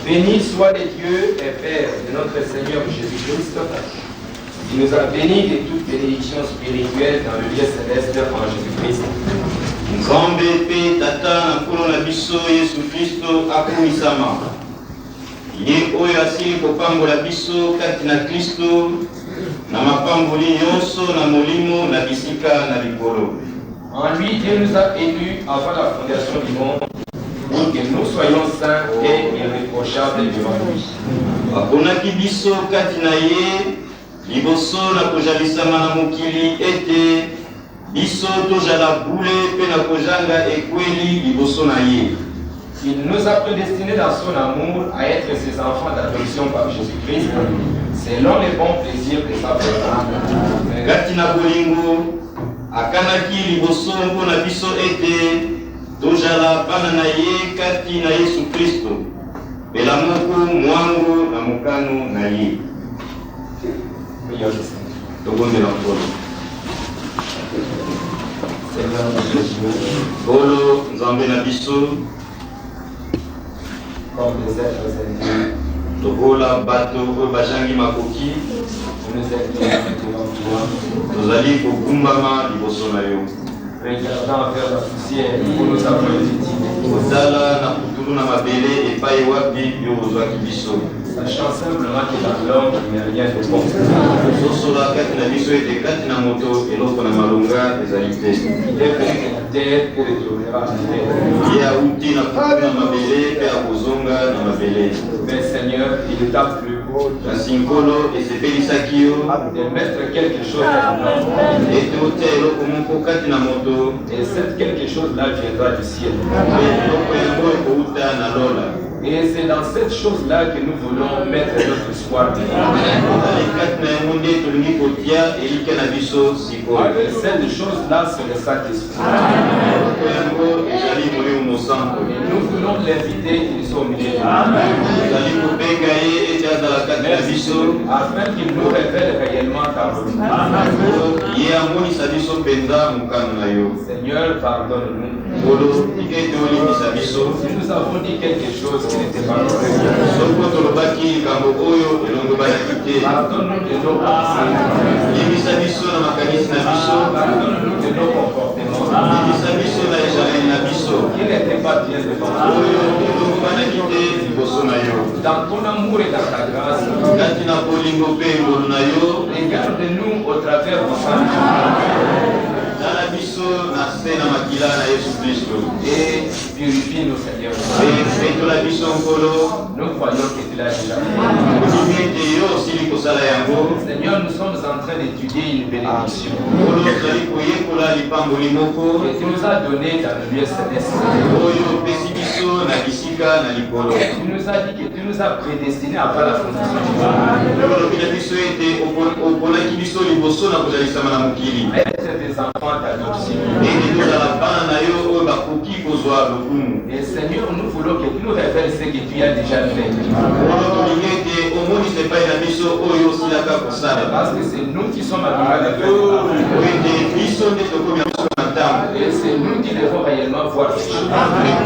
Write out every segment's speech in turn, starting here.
Béni soit les dieux et Père de notre Seigneur Jésus-Christ, qui nous a bénis de toute bénédiction spirituelle dans le lieu céleste en Jésus-Christ. Nzambe pe tata na nkolo na biso Yesu Kristo akumisama. Ye oyo asili kopambola biso kati na Kristo na mapamboli nyonso na molimo na bisika na likolo. En lui, Dieu nous a élus avant la fondation du monde pour que nous soyons saints et irréprochables devant lui. Aponaki biso kati na ye liboso na kojalisama na mokili ete biso tojala bule pe na kojanga ekweli liboso na ye. Il nous a prédestinés dans son amour à être ses enfants d'adoption par Jésus-Christ, selon les bons plaisirs de sa volonté. Kati na bolingo akanaki liboso mpona biso ete tojala bana na ye kati na Yesu Kristo pela moko mwangu na mokano na ye. Tobondela nkolo. Bolo Nzambe na biso comme des êtres élevés. Tobola bato oyo bajangi makoki tozali kogumbama liboso na yo. Regardant vers la poussière où nous avons été tirés. Kotala na kutulu na mabele epai wapi yo ozwaki biso. Sachant simplement que dans l'homme il n'y a rien de bon. Tozosola kati na biso ete kati na moto eloko na malonga ezali te. Il est venu de la terre et retournera à la terre. Ye auti na kutulu na mabele mpe akozonga na mabele. Mais Seigneur, il est à plus haut kasi nkolo esepelisaki yo de mettre quelque chose dans l'homme. ete otia eloko moko kati na moto Et cette quelque chose là viendra du ciel. mpe eloko yango ekouta na lola. Et c'est dans cette chose-là que nous voulons mettre notre espoir. Ozali kati na yango nde tolingi kotia elike na biso sikoyo. Cette chose-là, c'est le Saint-Esprit. eloko yango ezali molimo mosantu. Nous voulons l'inviter, il soit au milieu de nous. Ozali kobenga ye ete azala kati na biso Afin qu'il nous révèle réellement ta volonté. ye amonisa biso mpenza mokano na yo. Seigneur, pardonne-nous. nkolo tika ete olimbisa biso Si nous avons dit quelque chose qui n'était pas correct, soko tolobaki likambo oyo elongobanaki te. pardonne-nous de nos pensées. limbisa biso na makanisi na biso. Pardonne-nous de nos comportements limbisa biso na ezaleli na biso qui n'étaient pas bien devant toi. oyo elongobanaki te liboso na yo. Dans ton amour et dans ta grâce, kati na bolingo mpe ngolu na yo regarde-nous au travers de ton tala biso na se na makila na Yesu Kristo et purifie-nous, Seigneur. mpe petola biso nkolo. Nous croyons que tu l'as déjà fait. Olingi ete yo osili kosala yango. Seigneur, nous sommes en train d'étudier une bénédiction nkolo tozali koyekola lipamboli moko que tu nous as donnée dans le lieu céleste. oyo opesi biso na bisika na likolo. Tu nous as dit que tu nous as prédestinés avant la fondation du monde. olobi na biso ete oponaki biso liboso na kozalisama na mokili Être des enfants d'adoption. ete tozala bana na yo oyo bakoki kozwa lokumu. Et Seigneur, nous voulons que tu nous révèles ce que tu as déjà fait. nkolo tolingi ete omonisa epai na biso oyo osilaka kosala. Parce que c'est nous qui sommes arrivés à la fin. oyo ete biso nde tokomi biso na ntango. Et c'est nous qui devons réellement voir ces choses.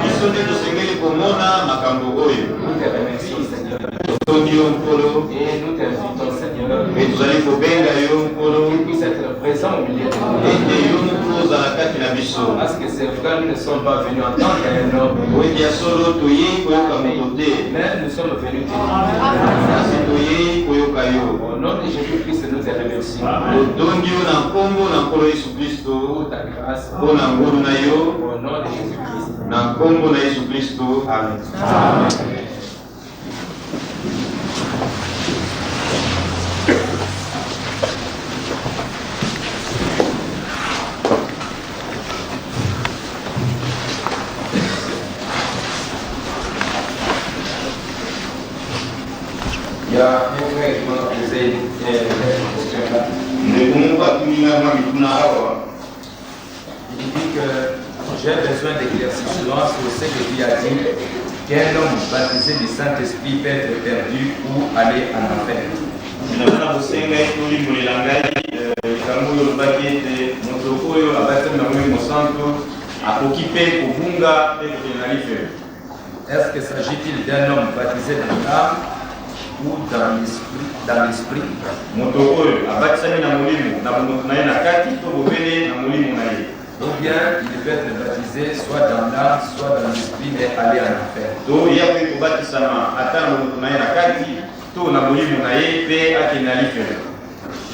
biso nde tosengeli komona makambo oyo. Nous te remercions, Seigneur. Totondi yo nkolo Et nous t'invitons, Seigneur, mpe tozali kobenga yo nkolo qu'il puisse être présent au milieu de nous. ete yo mokolo ozala kati na biso Parce que c'est vrai, nous ne sommes pas venus en tant qu'un homme, oyebi ya solo toyei koyoka moto te mais nous sommes venus te dire. kasi toyei koyoka yo. Au nom de Jésus-Christ, nous te remercions totondi yo na nkombo na nkolo yesu kristo pour ta grâce. mpo na ngolu na yo Au nom de Jésus-Christ. na nkombo na yesu kristo amen. Il y a un frère qui m'a posé une question là. ndeko moko atuminga mwa mituna awa Il dit que j'ai besoin d'éclaircissement sur ce que tu as dit, qu'un homme baptisé du Saint-Esprit peut être perdu ou aller en enfer. naza na kosenga ete olimbolela ngai likambo oyo olobaki ete moto oyo abatami na molimo santo akoki mpe kobunga mpe kokende na lifelo. Est-ce que s'agit-il d'un homme baptisé dans l'âme ou dans l'esprit? moto oyo abatisami na molimo na bomoto na ye na kati to bobele na molimo na ye, Ou bien il peut être baptisé soit dans l'âme, soit dans l'esprit, mais aller en enfer. to ye mpe kobatisama ata na bomoto na ye na kati to na molimo na ye mpe akende na lifelo.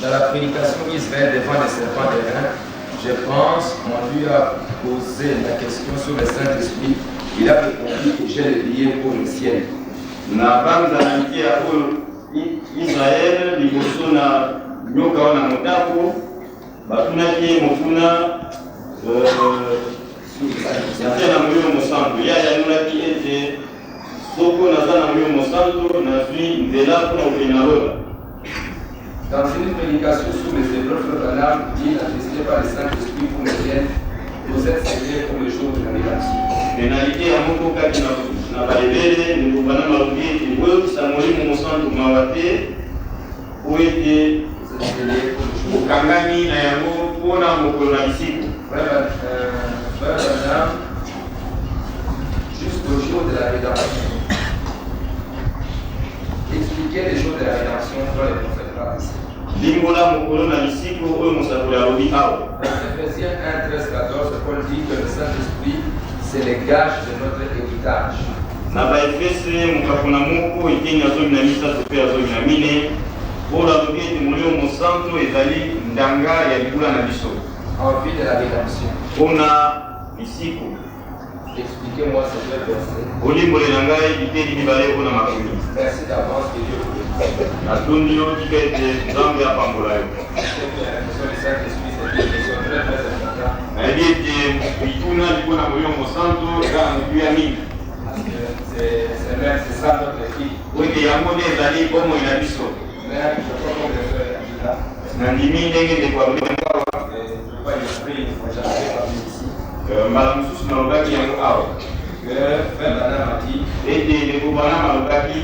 Dans la prédication d'Israël devant les serpents des reins, je pense qu'on lui a posé la question sur le Saint-Esprit. Il a répondu que j'ai le billet pour le ciel. na banza na ntia oyo israele liboso na nyoka wana motako batunaki ye motuna natia na molimo mosantu ye ayalulaki ete soko naza na molimo mosantu nazwi nzela mpona kokende na lola. Dans une prédication sur les épreuves de l'âme, dit attesté par le Saint-Esprit pour le ciel, vous êtes scellés pour le jour de la révélation. penalite ya moko kati na balebele nikobana malobi ete boyokisa molimo mosantu mawa te po ete Vous êtes scellés pour le jour. okangami na yango mpona mokolo na bisika. Frère Branham, jusqu'au jour de la rédemption. Expliquez les jours de la rédemption dans les prophètes prophéties. limbola mokolo na bisika oyo mosakoli alobi awa. Dans Ephésiens 1, 13, 14, Paul dit que le Saint-Esprit, c'est le gage de notre héritage. na baefese mokakona moko eteni azomi na misato mpe azomi na mine oyo alobi ete molimo mosantu ezali ndanga ya libula na biso En vue de la rédemption. mpona bisiko. Expliquez-moi ce verset. olimbolela ngai biteli mibale mpona makumi. Merci d'avance que Dieu vous bénisse. natondi yo tika ete nzambe apambola yo. nayebi ete mituna mpona molimo mosantu eza na motu ya mingi C'est ça notre équipe. oyo yango nde ezali bomoi na biso. Mais je crois qu'on le fait là. nandimi ndenge ndeko alobi awa Je crois qu'il prie, il faut jamais parler ici. mbala mosusu nalobaki yango awa Que Frère Branham a dit, ete ndeko bana malobaki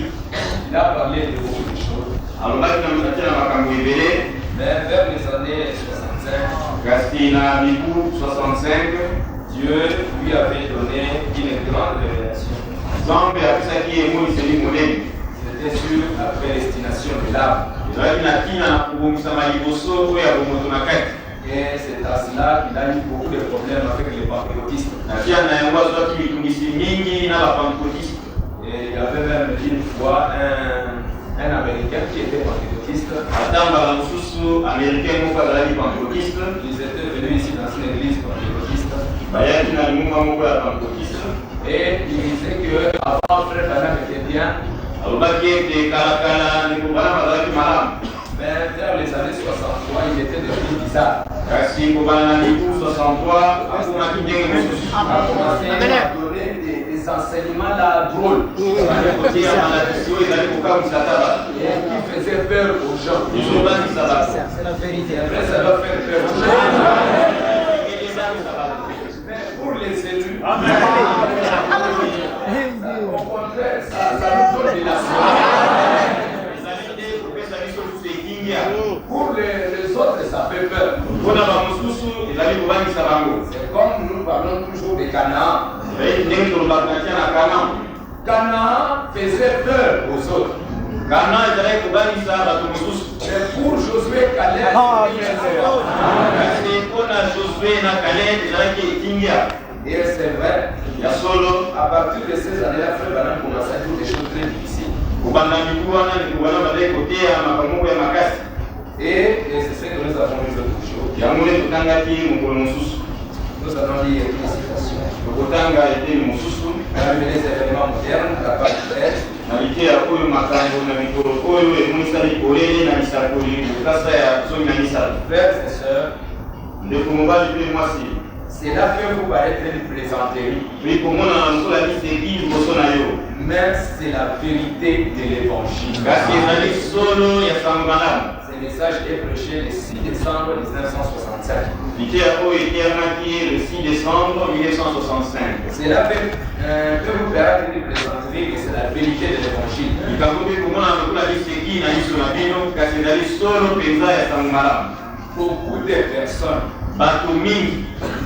il a parlé de beaucoup de choses. alobaki na makambo ebele Mais vers les années 65, kasi na mibu 65 Dieu lui avait donné une grande révélation. nzambe apesaki ye emoniseli monene C'était sur la prédestination de l'âme. ezalaki na ntina na kobongisama liboso oyo ya bomoto na kati. Et c'est à cela qu'il a eu beaucoup de problèmes avec les patriotistes. na ntina na yango azwaki mitungisi mingi na bapentekotiste. Et il y avait même une fois un Américain qui était patriotiste. ata mbala mosusu américain moko azalaki pentekotiste. Ils étaient venus ici dans une église patriotiste. bayaki na lingumba moko ya pentekotiste. Et il disait qu'avant Frère Branham était bien, alobaki ete kalakala ndeko bana bazalaki malamu. mais vers les années 63, il était devenu bizarre. kasi kobana na mibu 63 akomaki ndenge mosusu. Il a commencé à donner des enseignements là drôles. kotia maladiso ezali kokamwisa taba Et qui faisait peur aux gens. ezobangisa bato. C'est la vérité. Après, ça va faire peur aux gens. Mais pour les élus, au contraire, ça nous donne de la Pour les autres, ça fait peur. mpona bamosusu ezali kobangisa bango. C'est comme nous parlons toujours Canaan. Canaan faisait peur aux autres. Mais pour Josué, Caleb, et c'est vrai, à partir de ces années-là, Frère Branham commençait à dire des choses très difficiles. Et c'est ce que nous avons vu l'autre jour. Nous allons lire une citation. Parmi les événements modernes, la page 13. Frères et sœurs, c'est là que vous va être une plaisanterie. Mais c'est la vérité de l'évangile. Ce message est prêché le 6 décembre 1965. C'est là que vous verrez une plaisanterie que c'est la vérité de l'évangile. Beaucoup de personnes,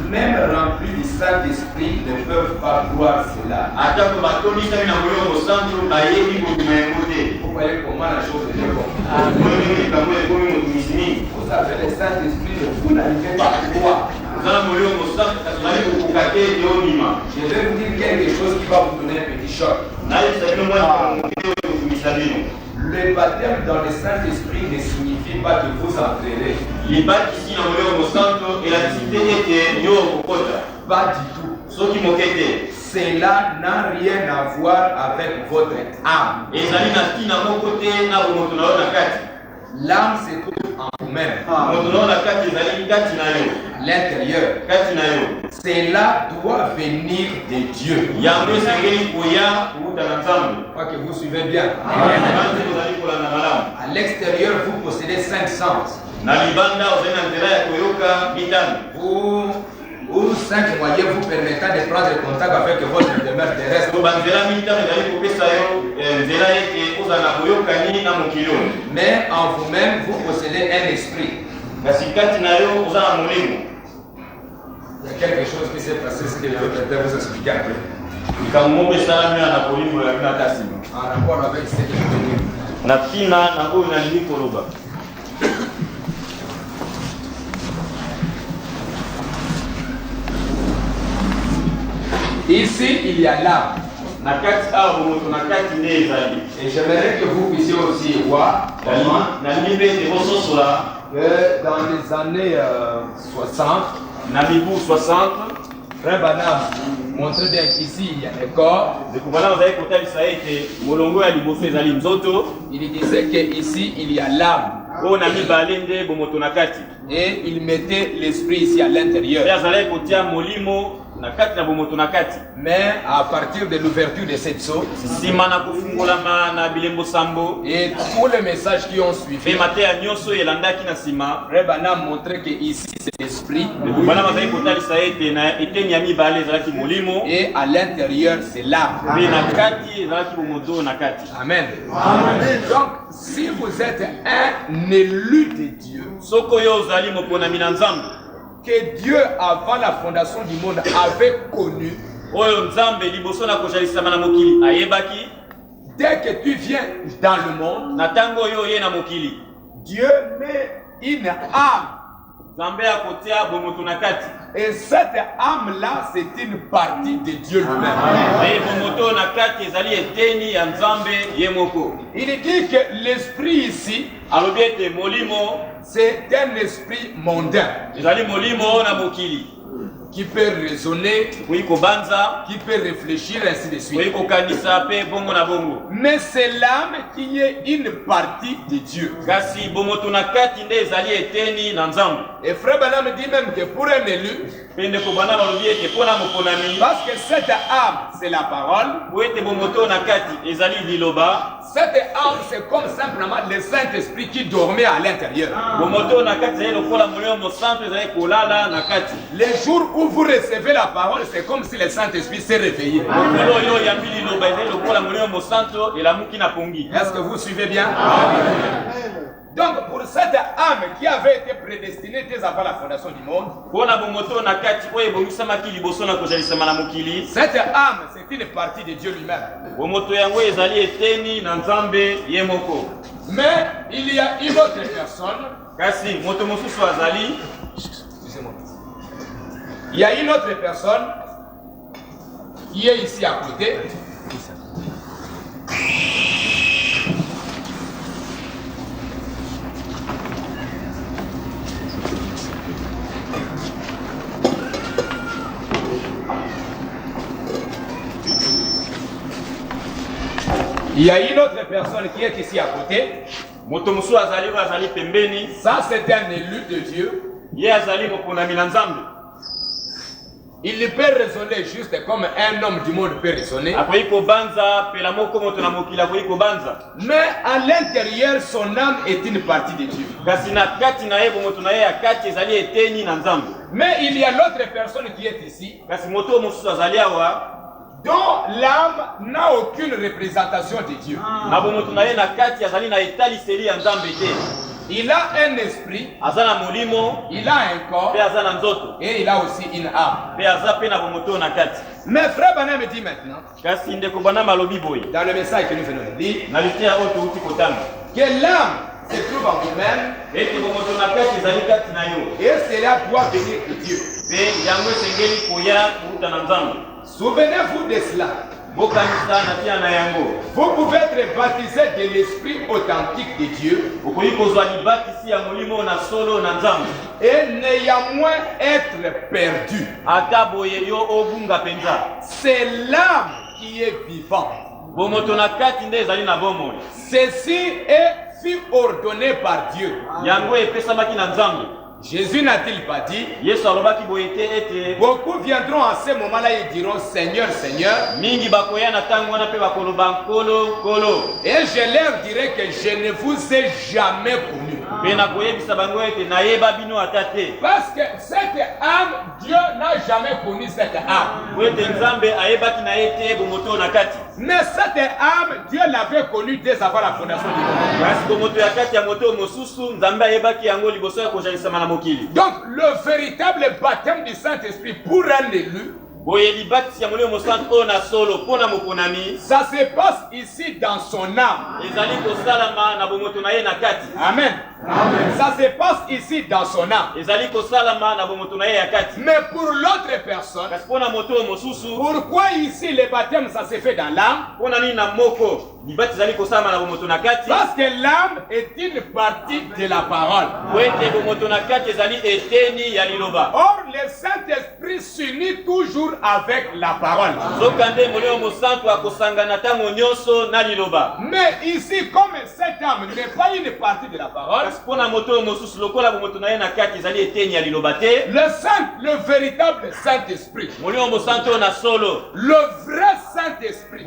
même remplies du Saint-Esprit, ne peuvent pas croire cela. Vous voyez comment la chose est compliquée. Vous avez le Saint-Esprit, vous n'arrivez pas à croire. Je vais vous dire quelque chose qui va vous donner un petit choc. Le baptême dans le Saint-Esprit ne signifie pas que vous entrerez. Pas du tout. Cela n'a rien à voir avec votre âme. L'âme se trouve en vous-même. L'intérieur. Cela doit venir de Dieu. Que vous suivez bien. À l'extérieur, vous possédez 5 sens. Ou 5 moyens vous permettant de prendre contact avec votre demeure terrestre. Mais en vous-même, vous possédez un esprit. Il y a quelque chose qui s'est passé, ce que je vais vous expliquer un peu. En rapport avec ce que je veux dire. Ici, il y a l'âme. Et j'aimerais que vous puissiez aussi voir que dans les années 60, Frère Branham montrait bien qu'ici il y a le corps. Il disait qu'ici il y a l'âme. Et il mettait l'esprit ici à l'intérieur. Mais à partir de l'ouverture de cette source et tous les messages qui ont suivi, Frère Branham montrait que ici c'est l'esprit et à l'intérieur c'est l'âme. Amen. Donc si vous êtes un élu de Dieu, que Dieu avant la fondation du monde avait connu, dès que tu viens dans le monde, Dieu met une âme. Et cette âme-là, c'est une partie de Dieu lui-même. Il dit que l'esprit ici, c'est un esprit mondain qui peut raisonner, qui peut réfléchir, ainsi de suite. Mais c'est l'âme qui est une partie de Dieu. Et Frère Branham dit même que pour un élu, parce que cette âme, c'est la parole, cette âme, c'est comme simplement le Saint-Esprit qui dormait à l'intérieur. Les jours où où vous recevez la parole, c'est comme si le Saint-Esprit s'est réveillé. Est-ce que vous suivez bien? Donc pour cette âme qui avait été prédestinée dès avant la fondation du monde, cette âme, c'est une partie de Dieu lui-même. Mais il y a une autre personne. Il y a une autre personne qui est ici à côté. Il y a une autre personne qui est ici à côté. Ça, c'est un élu de Dieu. Il peut raisonner juste comme un homme du monde peut raisonner. Mais à l'intérieur, son âme est une partie de Dieu. Mais il y a l'autre personne qui est ici, dont l'âme n'a aucune représentation de Dieu. Il a un esprit, il a un corps, et il a aussi une âme. Mais frère Banam me dit maintenant, dans le message que nous venons de lire, que l'âme se trouve en vous-même, et cela doit venir de Dieu. Souvenez-vous de cela. Vous pouvez être baptisé de l'esprit authentique de Dieu et néanmoins être perdu. C'est l'âme qui est vivante. Ceci est ordonné par Dieu. Jésus n'a-t-il pas dit? Beaucoup viendront à ce moment-là et diront Seigneur, Seigneur. Et je leur dirai que je ne vous ai jamais connu. Parce que cette âme, Dieu n'a jamais connu cette âme. Mais cette âme, Dieu l'avait connue dès avant la fondation du monde. Donc le véritable baptême du Saint-Esprit pour un élu, ça se passe ici dans son âme. Amen. Amen. Ça se passe ici dans son âme. Mais pour l'autre personne, pourquoi ici le baptême ça se fait dans l'âme? Parce que l'âme est une partie de la parole. Or le Saint-Esprit s'unit toujours avec la parole. Mais ici, comme cette âme n'est pas une partie de la parole, le véritable Saint-Esprit, le vrai Saint-Esprit,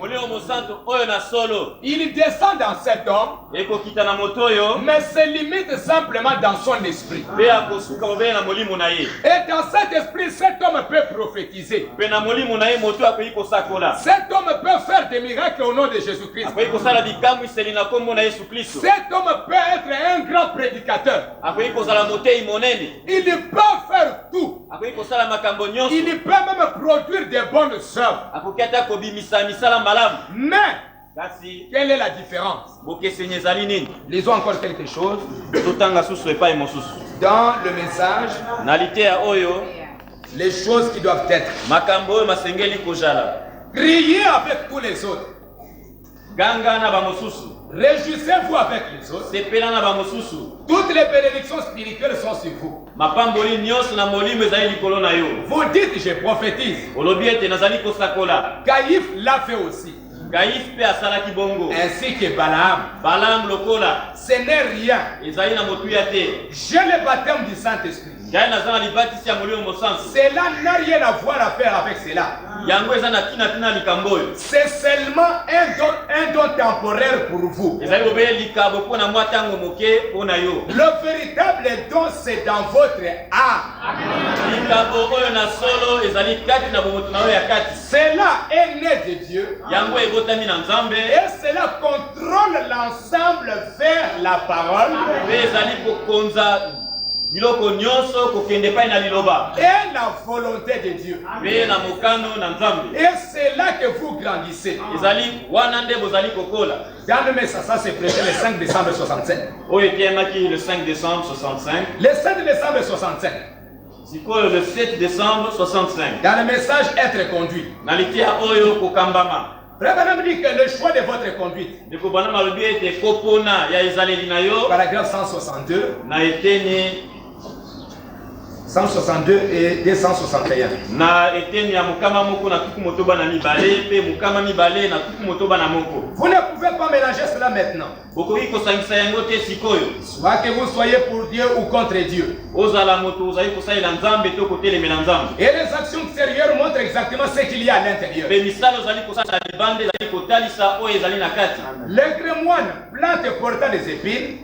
il descend dans cet homme, mais se limite simplement dans son esprit. Et dans cet esprit, cet homme peut prophétiser. Cet homme peut faire des miracles au nom de Jésus-Christ. Cet homme peut être un grand prédicateur. Il peut faire tout. Il peut même produire des bonnes œuvres. Mais quelle est la différence? Lisons encore quelque chose. Dans le message, les choses qui doivent être. Priez avec tous les autres. Réjouissez-vous avec les autres. Toutes les bénédictions spirituelles sont sur vous. Vous dites, je prophétise. Caïphe l'a fait aussi. ainsi que Balaam. Ce n'est rien. J'ai le baptême du Saint-Esprit. Cela n'a rien à voir à faire avec cela. C'est seulement un don temporaire pour vous. Le véritable don, c'est dans votre âme. Cela est né de Dieu. Et cela contrôle l'ensemble vers la parole. Et la volonté de Dieu. Et c'est là que vous grandissez. Dans le message, ça s'est prêché le 5 décembre 65. Le 5 décembre 65. Le 7 décembre 65. Le 7 décembre 65. Dans le message être conduit. Frère Branham dit que le choix de votre conduite. Paragraphe 162. 162 et 261. Vous ne pouvez pas mélanger cela maintenant. Soit que vous soyez pour Dieu ou contre Dieu. Et les actions extérieures montrent exactement ce qu'il y a à l'intérieur. Les grémoines, plantes portant des épines,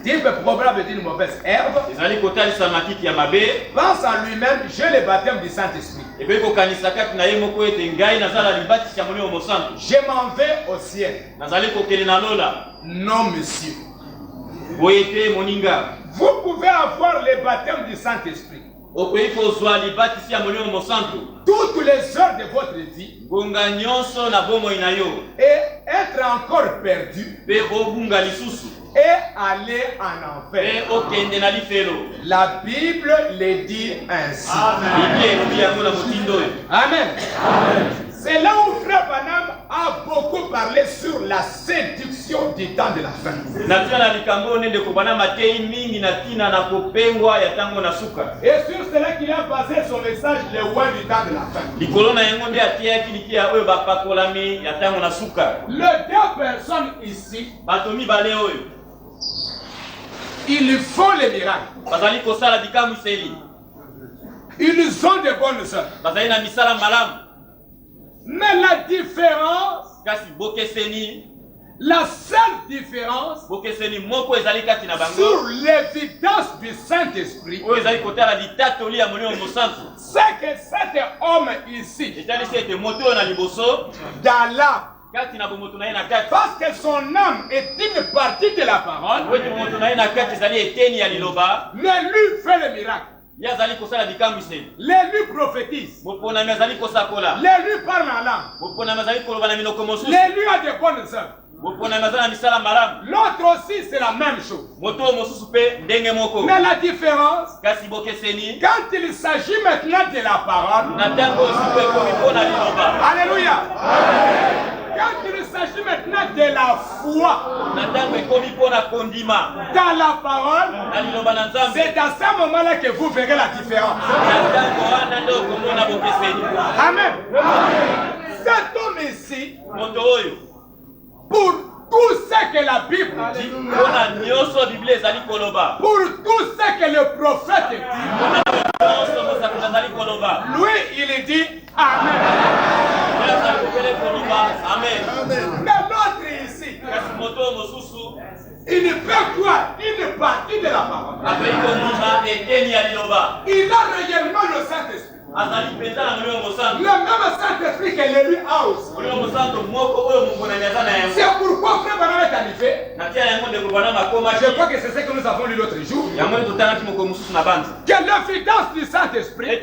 type probable d'une mauvaise herbe, pense en lui-même, j'ai le baptême du Saint-Esprit. Je m'en vais au ciel. Non, monsieur. Vous pouvez avoir le baptême du Saint-Esprit toutes les heures de votre vie et être encore perdu et aller en enfer. La Bible le dit ainsi. Amen. C'est là où Frère Branham a beaucoup parlé sur la séduction du temps de la fin. Et sur cela qu'il a basé son message, le roi du temps de la fin. Les deux personnes ici, ils font les miracles. Ils ont de bonnes œuvres. Mais la différence, la seule différence sur l'évidence du Saint-Esprit, c'est que cet homme ici, dans l'âme, parce que son âme est une partie de la parole, l'élu fait le miracle. L'élu prophétise. L'élu parle en langue. L'élu a de bonnes œuvres. L'autre aussi c'est la même chose. Mais la différence, quand il s'agit maintenant de la parole, alléluia. Quand il s'agit maintenant de la foi dans la parole, c'est à ce moment-là que vous verrez la différence. Amen. Cet homme ici, pour tout ce que la Bible dit, pour tout ce que le prophète dit, lui il dit Amen. Mais l'autre ici, il ne peut croire une partie de la parole. Il a réellement le Saint-Esprit. Le même Saint-Esprit que l'élu a aussi. C'est pourquoi Frère Branham est arrivé. Je crois que c'est ce que nous avons lu l'autre jour. Que l'évidence du Saint-Esprit,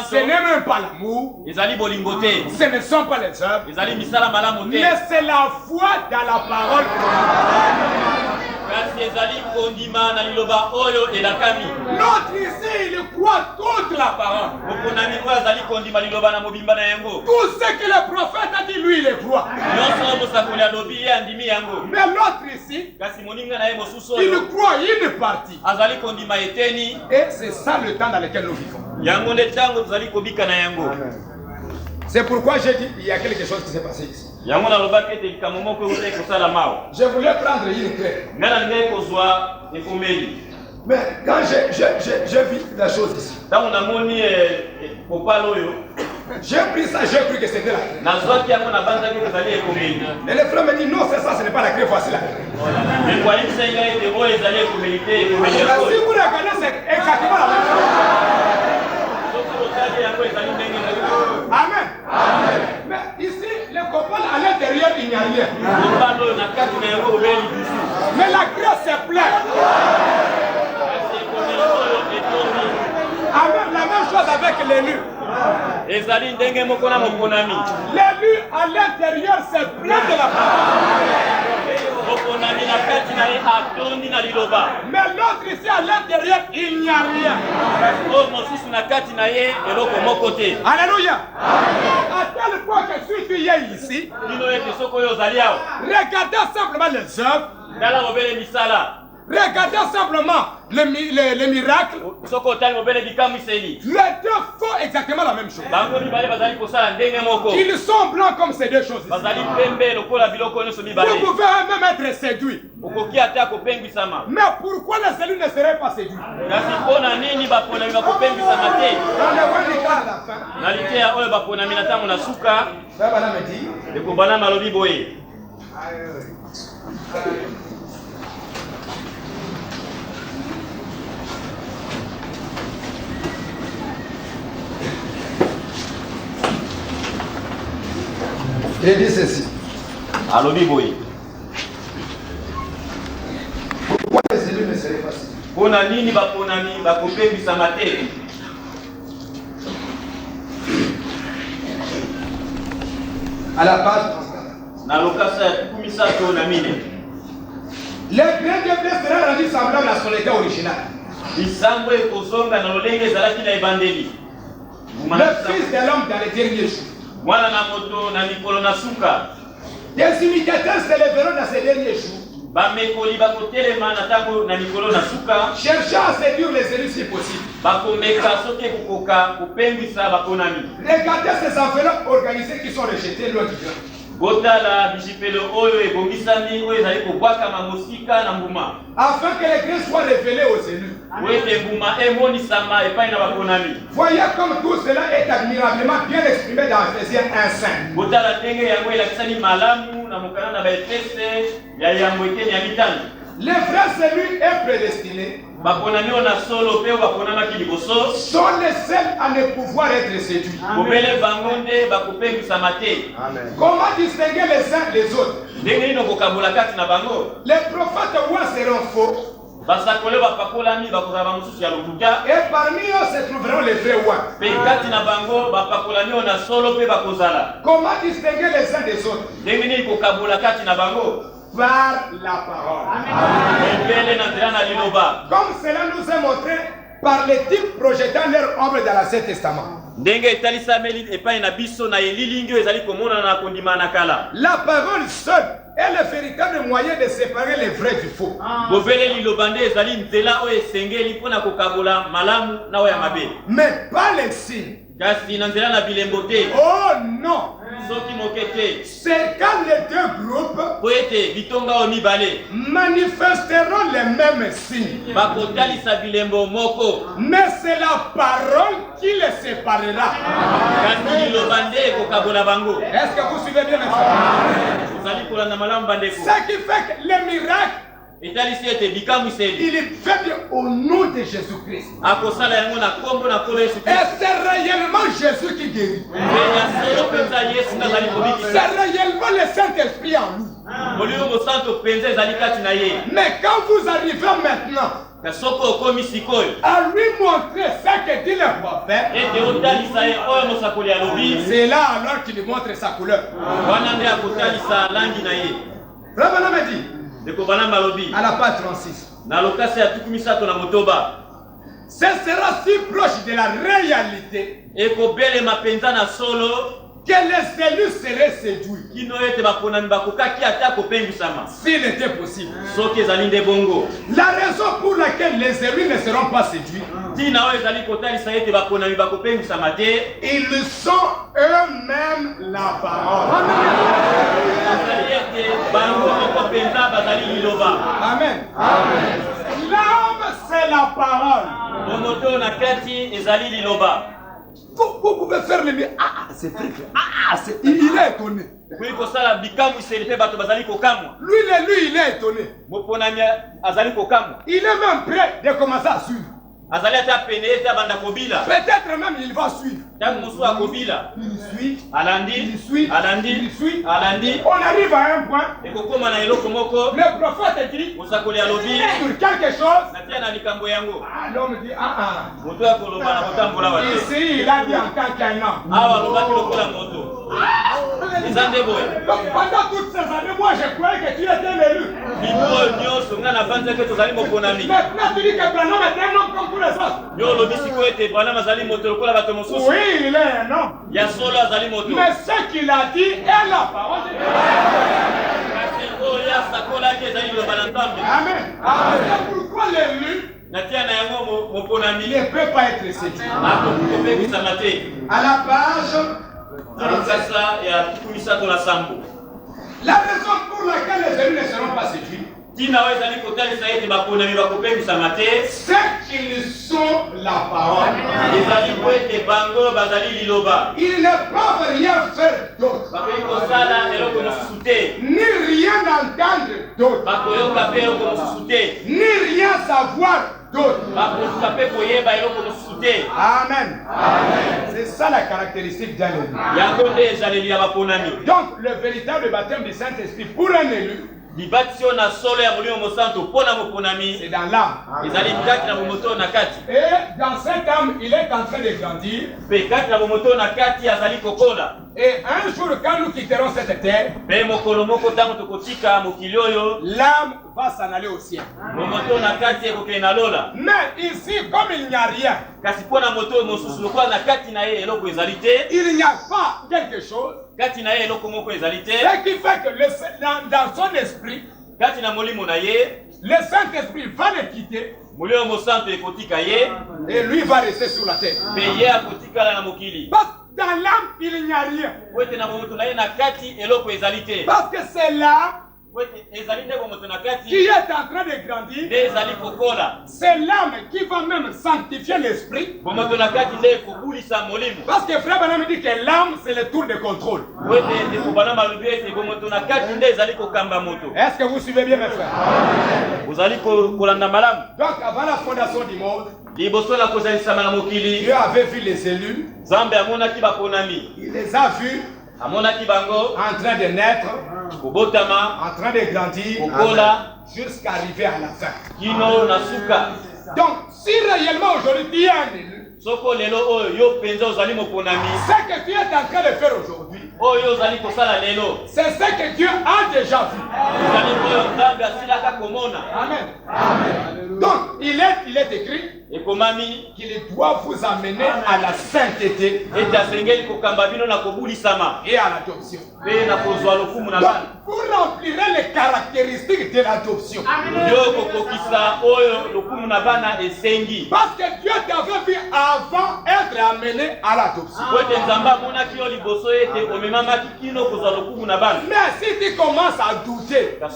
ce n'est même pas l'amour, ce ne sont pas les œuvres, mais c'est la foi dans la parole. L'autre ici, il croit toute la parole. Tout ce que le prophète a dit, lui, il le croit. Mais l'autre ici, il croit une partie. Et c'est ça le temps dans lequel nous vivons. C'est pourquoi j'ai dit il y a quelque chose qui s'est passé ici. Je voulais prendre une clé. Mais quand j'ai vu la chose ici, j'ai pris ça, j'ai cru que c'était la clé. Et le frère me dit non, c'est ça, ce n'est pas la clé, voici la clé. Si vous regardez, c'est exactement la même chose. Amen. Amen. Mais ici, le copain à l'intérieur, il n'y a rien. Mais la grâce est pleine. Amen. La même chose avec l'élu. L'élu à l'intérieur, c'est plein de la parole. Mais l'autre ici à l'intérieur, il n'y a rien. Alléluia. À tel point que si tu es ici, regardez simplement les œuvres. Regardez simplement les miracles. Les deux font exactement la même chose. Ils sont blancs comme ces deux choses. Vous pouvez même être séduit. Mais pourquoi les élus ne seraient pas séduits? Il dit ceci. Pourquoi les élus ne seraient pas séduits? À la page 34. Les grains de blé seraient rendus semblables à son état original. Le Fils de l'homme dans les derniers jours. Des imitateurs s'élèveront dans ces derniers jours, cherchant à séduire les élus si possible. Regardez ces enveloppes organisées qui sont rejetées loin du grand. Afin que les grains soient révélés aux élus. Voyez comme tout cela est admirablement bien exprimé dans Ephésiens 1:5. Les vrais élus et prédestinés sont les seuls à ne pouvoir être séduits. Comment distinguer les uns des autres? Les prophètes rois seront faux. Et parmi eux se trouveront les vrais rois. Comment distinguer les uns des autres? Par la parole. Comme cela nous est montré par les types projetant leur ombre dans l'Ancien Testament. La parole seule est le véritable moyen de séparer les vrais du faux. Mais pas les signes. Oh non! C'est quand les deux groupes manifesteront les mêmes signes. Mais c'est la parole qui les séparera. Est-ce que vous suivez bien, mes frères? Ce qui fait que les miracles, il fait bien au nom de Jésus-Christ. Et c'est réellement Jésus qui guérit. C'est réellement le Saint-Esprit en nous. Mais quand vous arrivez maintenant à lui montrer ce que dit le prophète, c'est là alors qu'il montre sa couleur. Frère Branham dit à la page 36, ce sera si proche de la réalité que les élus seraient séduits. S'il était possible. La raison pour laquelle les élus ne seront pas séduits, ils sont eux-mêmes la parole. Amen. Amen. L'homme, c'est la parole. Vous pouvez faire le mieux. Ah, c'est très bien. Ah, il est étonné. Lui, il est étonné. Il est même prêt de commencer à suivre. Peut-être même il va suivre. Il suit. On arrive à un point. Le prophète dit sur quelque chose. L'homme dit ici il a dit en tant qu'un homme. Pendant toutes ces années, moi je croyais que tu étais l'élu. Maintenant tu dis que Branham est un homme comme tous les autres. Oui, il est un homme. Mais ce qu'il a dit est la parole de Dieu. Amen. C'est pourquoi l'élu ne peut pas être séduit. À la page, la raison pour laquelle les élus ne seront pas séduits, c'est qu'ils sont la parole. Ils ne peuvent rien faire d'autre, ni rien entendre d'autre, ni rien savoir d'autre. Amen. C'est ça la caractéristique d'un élu. Donc le véritable baptême du Saint-Esprit pour un élu, c'est dans l'âme. Et dans cette âme, il est en train de grandir. Et un jour, quand nous quitterons cette terre, l'âme va s'en aller au ciel. Mais ici, comme il n'y a rien, il n'y a pas quelque chose. Ce qui fait que dans son esprit, le Saint-Esprit va le quitter et lui va rester sur la terre. Parce que dans l'âme, il n'y a rien. Parce que c'est là qui est en train de grandir. C'est l'âme qui va même sanctifier l'esprit. Parce que Frère Branham dit que l'âme c'est le tour de contrôle. Est-ce que vous suivez bien mes frères? Donc avant la fondation du monde, Dieu avait vu les élus. Il les a vus en train de naître, en train de grandir, jusqu'à arriver à la fin. Donc, si réellement aujourd'hui tu es un élu, ce que tu es en train de faire aujourd'hui, c'est ce que Dieu a déjà vu. Amen. Donc, il est écrit qu'il doit vous amener à la sainteté et à l'adoption. Donc, vous remplirez les caractéristiques de l'adoption. Parce que Dieu t'avait vu avant être amené à l'adoption. Mais si tu commences à douter de ce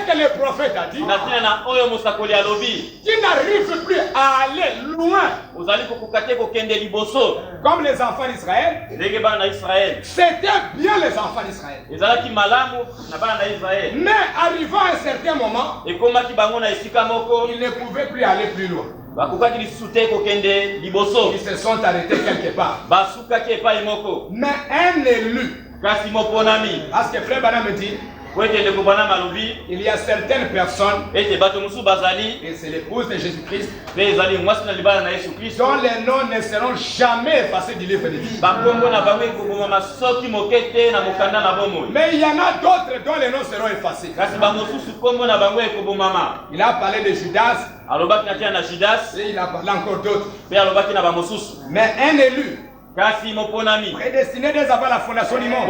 que le prophète a dit, tu n'arrives plus à aller loin. Comme les enfants d'Israël, c'était bien les enfants d'Israël. Mais arrivant à un certain moment, ils ne pouvaient plus aller plus loin. Ils se sont arrêtés quelque part. Mais un élu, parce que Frère Branham me dit, il y a certaines personnes, et c'est l'épouse de Jésus-Christ, dont les noms ne seront jamais effacés du livre de vie. Mais il y en a d'autres dont les noms seront effacés. Il a parlé de Judas, et il a parlé encore d'autres. Mais un élu, prédestiné dès avant la fondation du monde.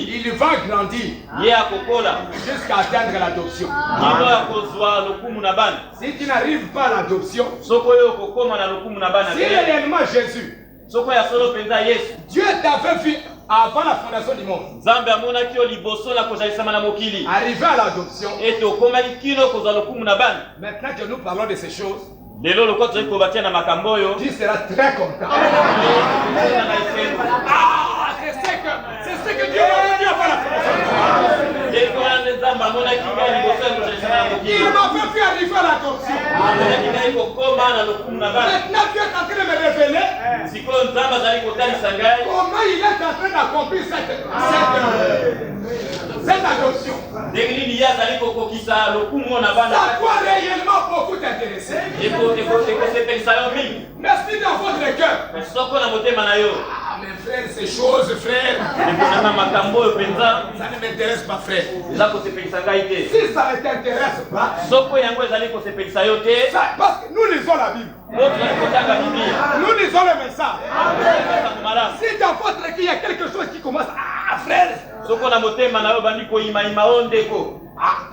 Il va grandir jusqu'à atteindre l'adoption. Si tu n'arrives pas à l'adoption, si réellement Jésus, Dieu t'avait vu avant la fondation du monde, arrivé à l'adoption, maintenant que nous parlons de ces choses, tu seras très content. C'est ce que Dieu m'a dit avant la fondation. Il m'a fait arriver à l'adoption. Maintenant Dieu est en train de me révéler comment il est en train d'accomplir cette adoption. Ça doit réellement beaucoup t'intéresser. Merci dans votre cœur. Ah, mes frères, ces choses, frères, ça ne m'intéresse pas, frère. Si ça ne t'intéresse pas, parce que nous lisons la Bible. Nous lisons le message. Si dans votre cœur il y a quelque chose qui commence, ah, frère,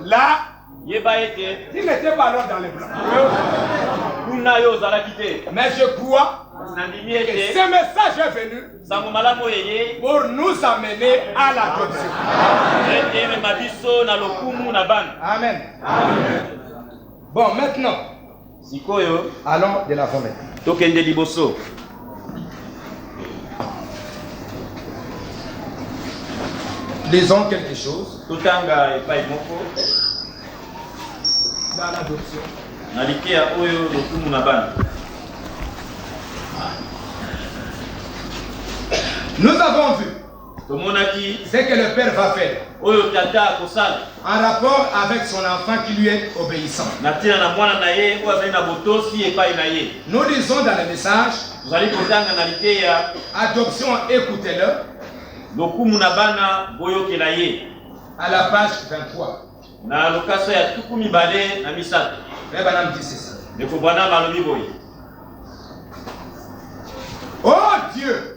là, tu n'étais pas là dans les blancs. Mais je crois que ce message est venu pour nous amener à l'adoption. Amen. Bon, maintenant, allons de l'avant maintenant. Lisons quelque chose dans l'adoption. Nous avons vu ce que le Père va faire en rapport avec son enfant qui lui est obéissant. Nous lisons dans le message, adoption, écoutez-le, à la page 23. Frère Branham dit ceci. Oh Dieu,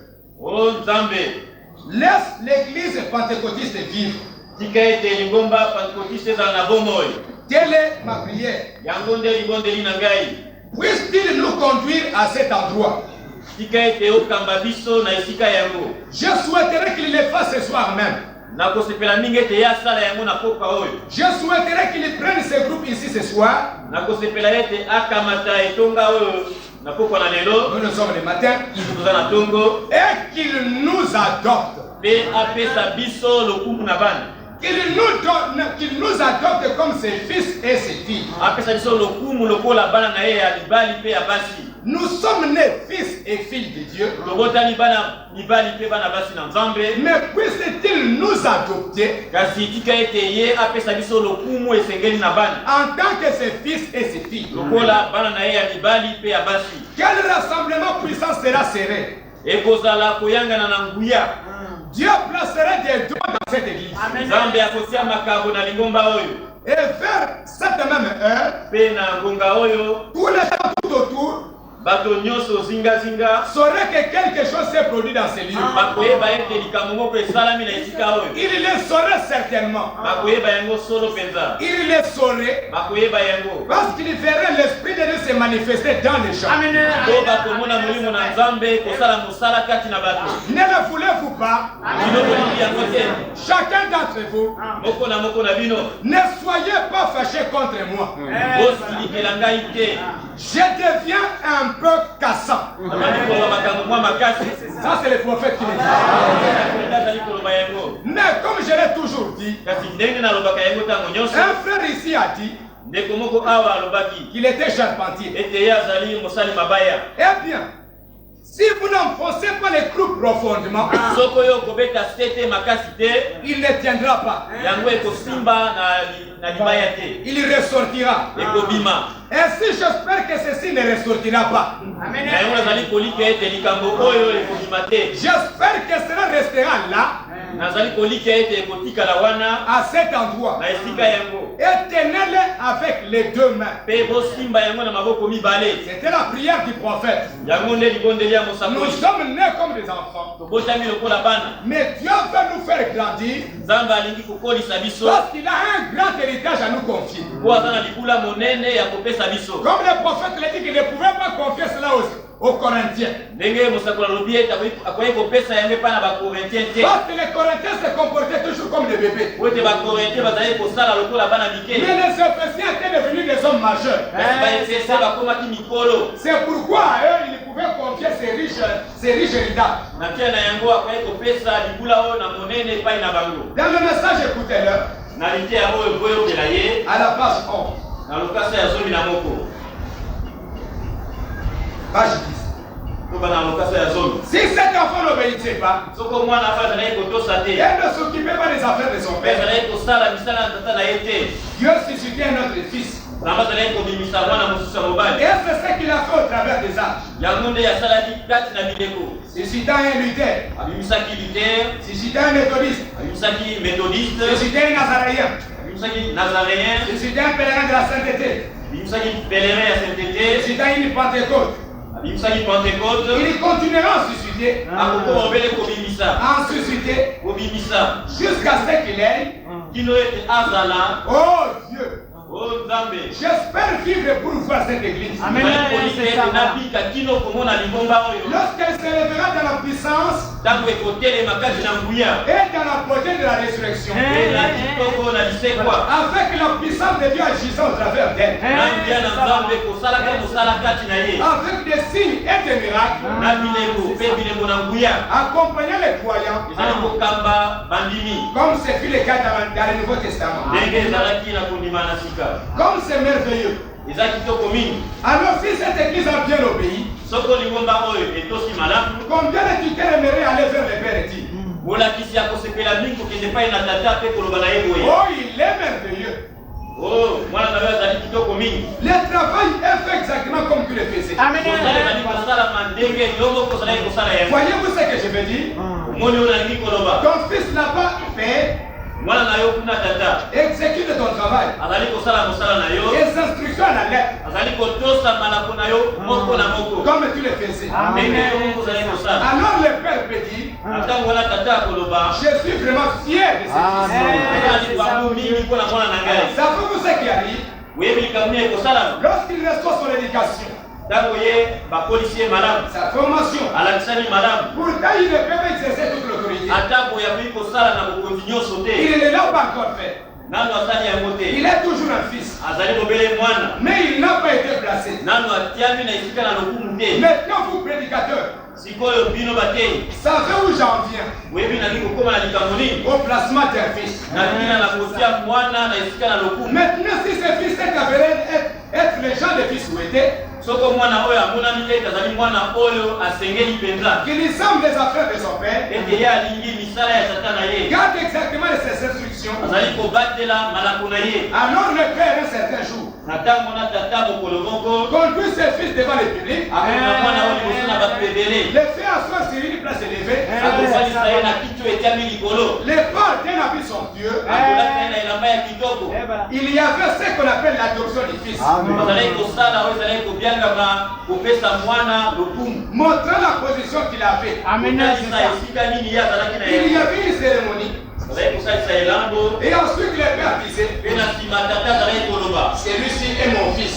laisse l'église pentecôtiste vivre. Telle est ma prière. Puisse-t-il nous conduire à cet endroit? Je souhaiterais qu'il le fasse ce soir même. Je souhaiterais qu'il prenne ce groupe ici ce soir. Nous sommes le matin. Et qu'il nous adopte. Qu'il nous adopte comme ses fils et ses filles. Nous sommes nés fils et filles de Dieu. Mais puisse-t-il nous adopter en tant que ses fils et ses filles? Quel rassemblement puissant sera serré? Dieu placera des dons dans cette église. Et vers cette même heure, tous les gens tout autour saurait que quelque chose s'est produit dans ces lieux. Il le saurait certainement. Il le saurait parce qu'il verrait l'Esprit de Dieu se manifester dans les gens. Ne le voulez-vous pas? Chacun d'entre vous, ne soyez pas fâchés contre moi. Je deviens un peu cassant. Ça c'est le prophète qui le dit. Mais comme je l'ai toujours dit, un frère ici a dit qu'il était charpentier. Eh bien, si vous n'enfoncez pas les clous profondément, il ne tiendra pas. Il ressortira. Et si j'espère que ceci ne ressortira pas, j'espère que cela restera là à cet endroit. Et tenez-les avec les deux mains. C'était la prière du prophète. Nous sommes nés comme des enfants. Mais Dieu veut nous faire grandir. Parce qu'il a un grand héritage à nous confier. Comme le prophète l'a dit qu'il ne pouvait pas confier cela aux Corinthiens. Parce que les Corinthiens se comportaient toujours comme des bébés. Mais les Éphésiens étaient devenus des hommes majeurs. C'est pourquoi eux, ils pouvaient confier ces riches héritages. Dans le message, écoutez-le. À la page 11. Page 10. Si cet enfant n'obéissait pas, et ne s'occupait pas des affaires de son père, Dieu suscitait un autre fils. Et c'est ce qu'il a fait au travers des âges. Suscitant un Luther, suscitant un méthodiste, suscitant un nazaréen, suscitant un pèlerin de la sainteté, suscitant une Pentecôte. Il continuera à susciter, à susciter, jusqu'à ce qu'il ait. Oh Dieu! J'espère vivre pour voir cette église. Lorsqu'elle s'élèvera dans la puissance et dans la beauté de la résurrection, avec la puissance de Dieu agissant au travers d'elle, avec des signes et des miracles, accompagnant les croyants, comme c'est fut le cas dans le Nouveau Testament. Comme c'est merveilleux. Alors si cette église a bien obéi, combien de tu aimerais aller vers les pères et oh, il est merveilleux. Le travail est fait exactement comme tu le faisais. Voyez-vous ce que je veux dire? Ton fils n'a pas fait. Exécute ton travail. Les instructions à la lettre. Comme tu le faisais. Alors le père peut dire, je suis vraiment fier de cette histoire. Savez-vous ce qui arrive? Lorsqu'il reçoit son éducation, sa formation, pourtant il ne peut pas exercer toute l'autorité. Il ne l'a pas encore fait. Il est toujours un fils. Mais il n'a pas été placé. Maintenant vous prédicateurs, savez où j'en viens? Au placement d'un fils. Maintenant si ce fils est avéré être le genre de fils souhaité, qu'il semble les affaires de son père, garde exactement ses instructions. Alors le père un certain jour conduit ses fils devant le public, les fait asseoir sur une place élevée, les portes d'un habit somptueux. Il y avait ce qu'on appelle l'adoption du fils, montrant la position qu'il avait. Il y avait une cérémonie. Et ensuite le père disait, celui-ci est mon fils.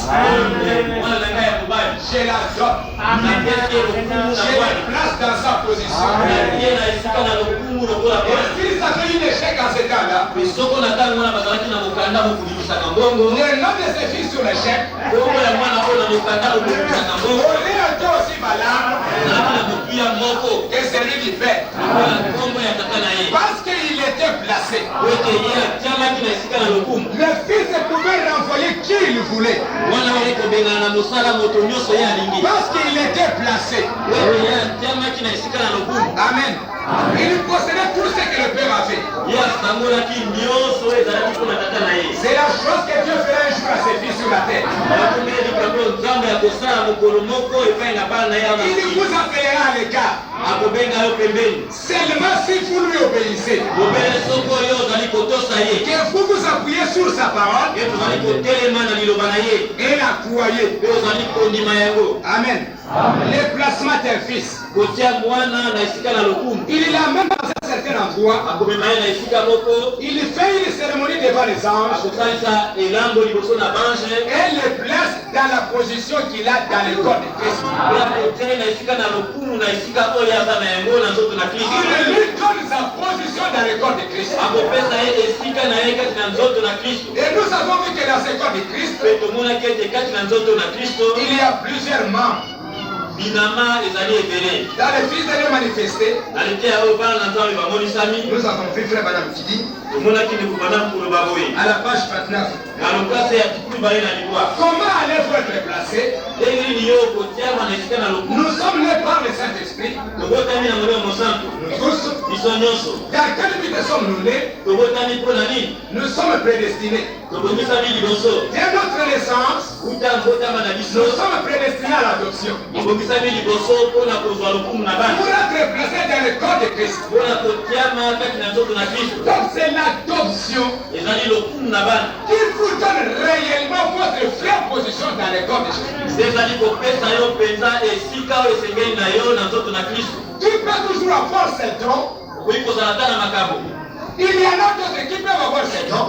Je l'adopte. Je le place dans sa position. S'ils avaient eu l'échec en ce temps-là, le nom de ses fils sur l'échec, on est aussi malade que celui qui fait. Parce qu'il était placé. Le fils pouvait renvoyer qui il voulait. Parce qu'il était placé. Amen. Il possédait tout ce que le père a fait. C'est la chose que Dieu fera un jour à ses fils sur la terre. Il vous appellera à l'écart. Seulement si vous lui obéissez. Que vous vous appuyez sur sa parole. Et la croyez. Amen. Les placements d'un fils. Il a même dans un certain endroit. Il fait une cérémonie devant les anges. Et les place dans la position qu'il a dans le corps de Christ. Il lui donne sa position dans le corps de Christ. Et nous avons vu que dans ce corps de Christ, il y a plusieurs membres. Dans les fils de Dieu manifestés, nous avons vu frère Madame Kidi à la page 29. Comment allez-vous être placé? Nous sommes nés par le Saint-Esprit. Nous tous. Dans quel but sommes-nous nés? Nous sommes prédestinés. Dès notre naissance, nous sommes prédestinés à l'adoption. Pour être placés dans le corps de Christ. Donc c'est l'adoption qui vous donne réellement votre vraie position dans le corps de Jésus. Tu peux toujours avoir cet don. Il y en a d'autres qui peuvent avoir cet don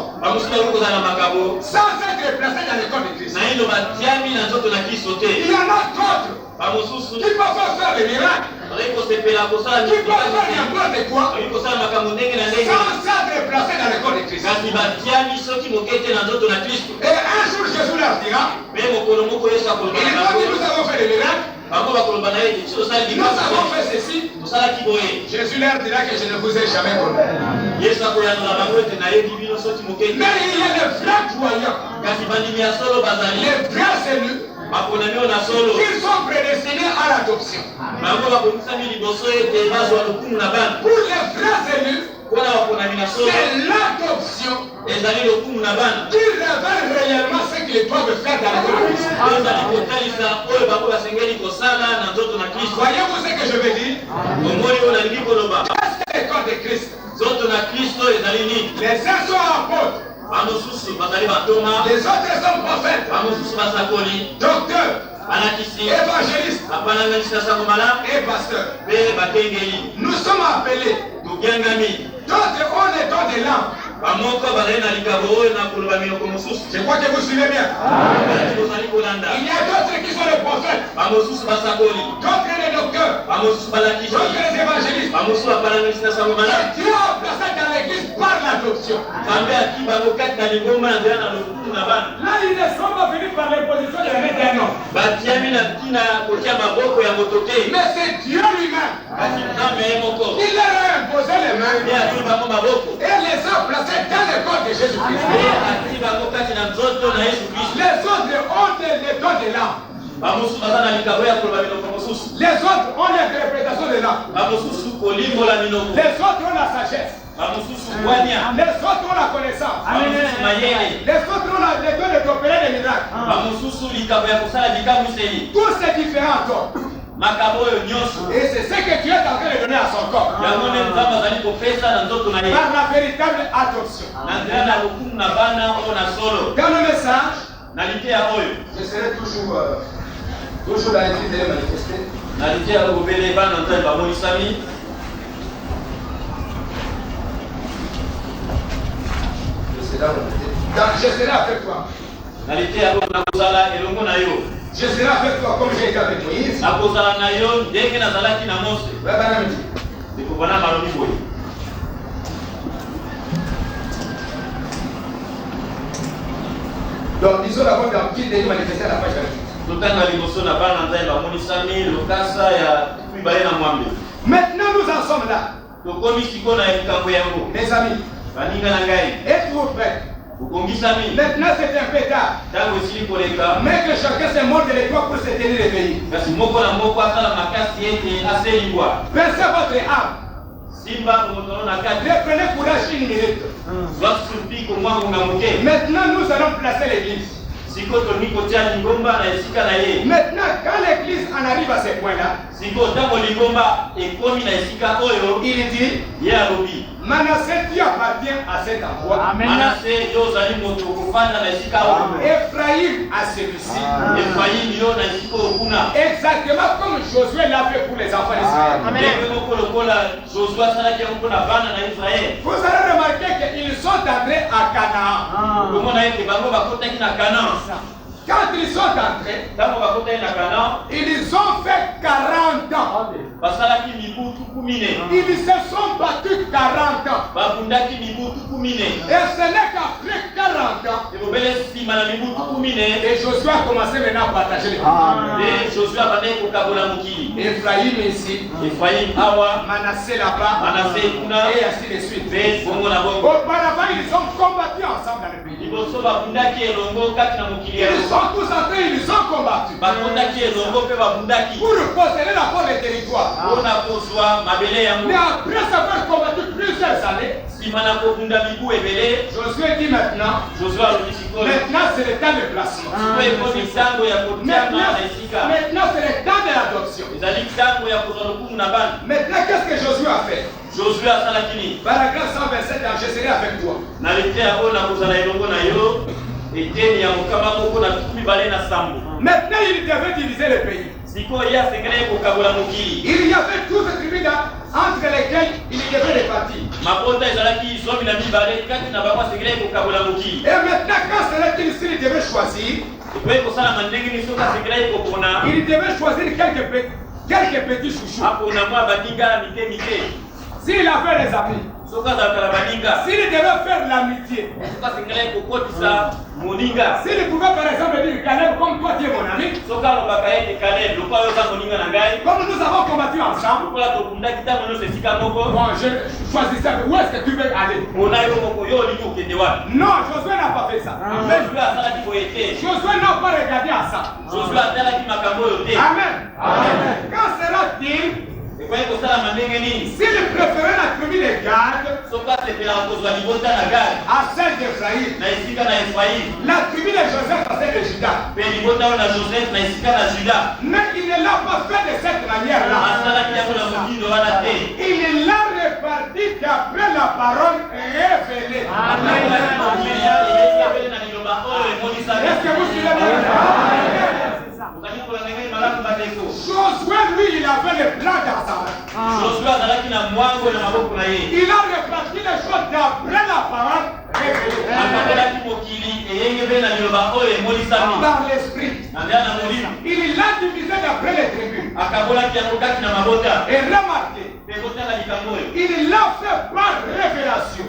sans être placés dans le corps de Christ. Il y en a d'autres qui peuvent faire les miracles, qui peuvent faire n'importe quoi sans être placés dans le corps de Christ. Et un jour Jésus leur dira, il est dit nous avons fait des miracles, nous avons fait ceci. Jésus leur dira que je ne vous ai jamais connu. Mais il y a les vrais croyants, les vrais élus, qui sont prédestinés à l'adoption. Pour les vrais élus, c'est l'adoption qui révèle réellement ce qu'ils doivent faire dans la Christ. Voyez-vous ce que je veux dire? Qu'est-ce que le corps de Christ? Les uns sont apôtres, les autres sont prophètes, docteurs, évangélistes et pasteurs. Nous sommes appelés. D'autres ont les dons de l'âme. Je crois que vous suivez bien. Il y a d'autres qui sont les prophètes, d'autres les docteurs, d'autres les évangélistes. Dieu a placé dans l'église par l'adoption. Là, ils ne sont pas venus par l'imposition de la main d'un homme. Mais c'est Dieu lui-même. Il leur a imposé les mains et les a placés dans le corps de Jésus-Christ. Les autres ont les dons de l'âme. Les autres ont l'interprétation de l'âme. Les autres ont la sagesse. Les autres ont la connaissance. Les autres ont les dons d'opérer des miracles. Tous ces différents dons. Et c'est ce que Dieu est en train de donner à son corps. Par la véritable adoption. Dans le message, je serai toujours dans l'église de les manifester. Je serai avec toi. Je serai avec toi comme j'ai été avec Moïse. Donc, disons d'abord dans qui est manifesté à la page 28. Maintenant, nous en sommes là. Mes amis, êtes-vous prêts? Maintenant c'est un peu tard. Mais que chacun se morde les doigts pour se tenir réveillé. Pensez votre âme. Prenez courage une minute. Maintenant nous allons placer l'église. Maintenant, quand l'église en arrive à ce point-là, il dit Manassé, tu appartiens à cet endroit. Ephraïm à celui-ci. Exactement comme Josué l'a fait pour les enfants d'Israël. Vous allez remarquer qu'ils sont entrés à Canaan. Quand ils sont entrés, ils ont fait 40 ans. Ils se sont battus 40 ans. Et ce n'est qu'après 40 ans et Josué a commencé maintenant à partager les pays. Ephraïm ici, Manassé là-bas, et ainsi de suite. Auparavant, ils ont combattu ensemble dans le pays. Ils sont tous entrés, ils ont combattu pour posséder la porte des territoires. Mais après avoir combattu plusieurs années, Josué dit maintenant c'est le temps de placement. Maintenant c'est le temps de l'adoption. Maintenant qu'est-ce que Josué a fait? Paragraphe 127, je serai avec toi. Maintenant il devait diviser le pays. Il y avait 12 tribus entre lesquelles il devait répartir. Et maintenant quand c'est qu'il devait choisir, il devait choisir quelques petits chouchous. S'il avait des amis, s'il devait faire l'amitié, s'il pouvait par exemple dire Caleb, comme toi tu es mon ami, comme nous avons combattu ensemble, bon, je choisissais où est-ce que tu veux aller. Non, Josué n'a pas fait ça. Josué n'a pas regardé à ça. Amen. Quand sera-t-il s'il préférait la tribu de Gad à celle d'Ephraïm, la tribu de Joseph à celle de Juda, mais il ne l'a pas fait de cette manière-là. Il l'a réparti d'après la parole révélée. Est-ce que vous suivez bien? Josué, lui, il avait le plan dans sa main. Il a réparti les choses d'après la parole révélée. Par l'esprit. Il l'a divisé d'après les tribus. Et remarquez, il l'a fait par révélation.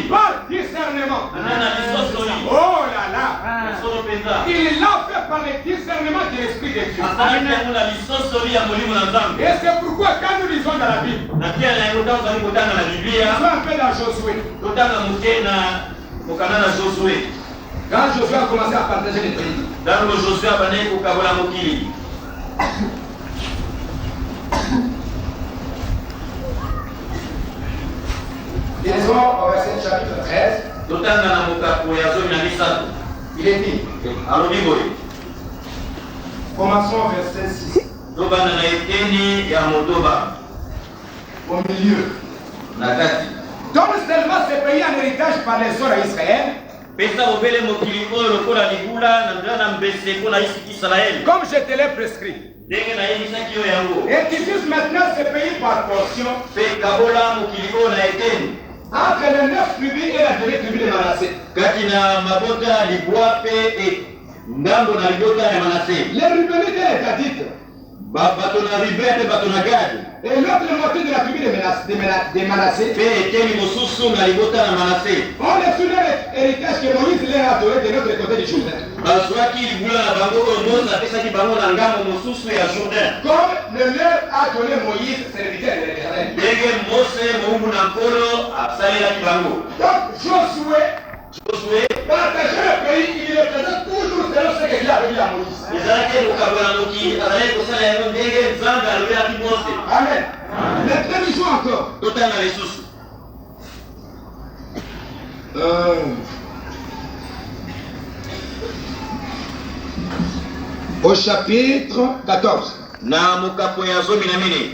Par discernement. Oh là là. Il l'a fait par le discernement de l'Esprit de Dieu. Et c'est pourquoi quand nous lisons dans la Bible, nous sommes un peu dans Josué. Quand Josué a commencé à partager les pays, disons au verset chapitre 13, il est dit, commençons au verset 6. Au milieu. Donc seulement ce pays en héritage par les sœurs à Israël. Comme je te l'ai prescrit. Et tu dises maintenant ce pays par portion. Entre les 9 tribus et la dernière tribu de Manassé. Les Rubénites et les Gadites. Et l'autre moitié de la tribu de Manassé. On est sur l'héritage que Moïse leur a donné de l'autre côté du Jourdain. Comme le leur a donné Moïse, serviteur de l'Éternel. Donc Josué partageait le pays, il le faisait toujours selon ce que Dieu avait dit à Moïse. Amen. Maintenant, nous jouons encore. Au chapitre 14. Na mukapo ya zomi na mine.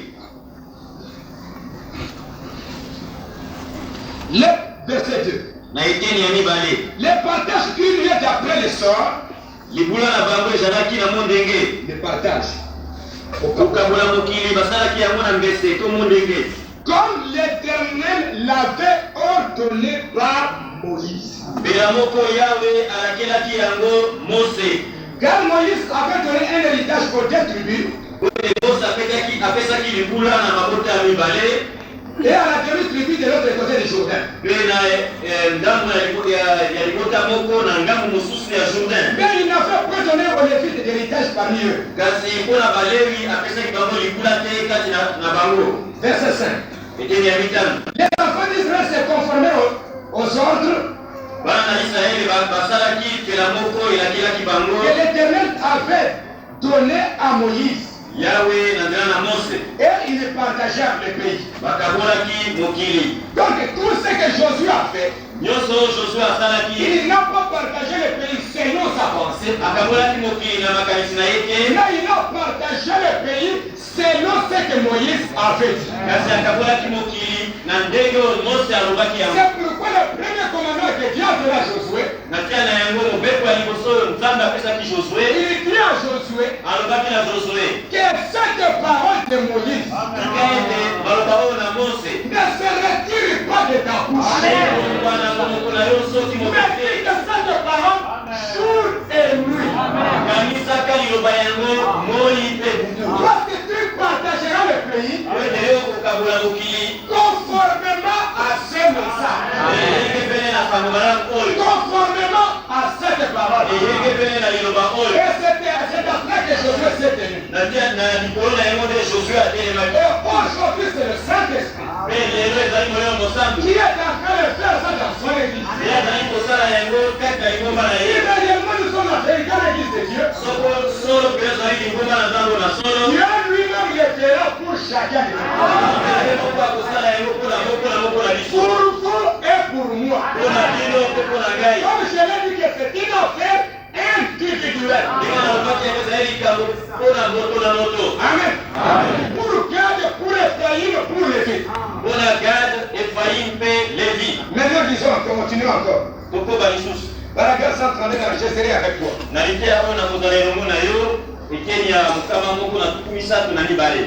Le verset 2. Na iteni ya mibale. Les partages une nuit d'après le sort. Libula na bango ezalaki na mondenge. Les partages. Okabula mokili basalaki yango na mbese to mondenge. Comme l'Éternel l'avait ordonné par Moïse. Bela moko Yahweh alakelaki yango Mose. Car Moïse avait donné un héritage aux 2 tribus. Et à la tribu de l'autre côté du Jourdain. Mais il n'avait pas donné aux Lévites d'héritage parmi eux. Verset 5. Les enfants d'Israël se conformaient aux ordres que l'Éternel avait donné à Moïse. Yahweh na Mose. Et il partageait le pays. Donc tout ce que Josué a fait, il n'a pas partagé le pays selon sa pensée. Mais il a partagé le pays selon ce que Moïse avait dit. C'est pourquoi le premier commandement que Dieu a donné à Josué, il dit à Josué que cette parole de Moïse ne se retire pas de ta bouche. Mais dis que cette parole jour et nuit. Parce que tu partageras le pays conformément à ce message. Conformément à cette parole. Et c'est après que Josué s'est tenu. Et aujourd'hui c'est le Saint-Esprit qui est en train de faire ça dans son église. Immédiatement nous sommes dans l'église de Dieu. Dieu lui-même le fera pour chacun de nous. Pour vous et pour moi. Comme je l'ai dit que c'est une affaire individuelle. Amen. Pour Gad, pour Ephraïm, pour Lévi. Maintenant disons, continuons encore. Paragraphe 132, je serai avec toi.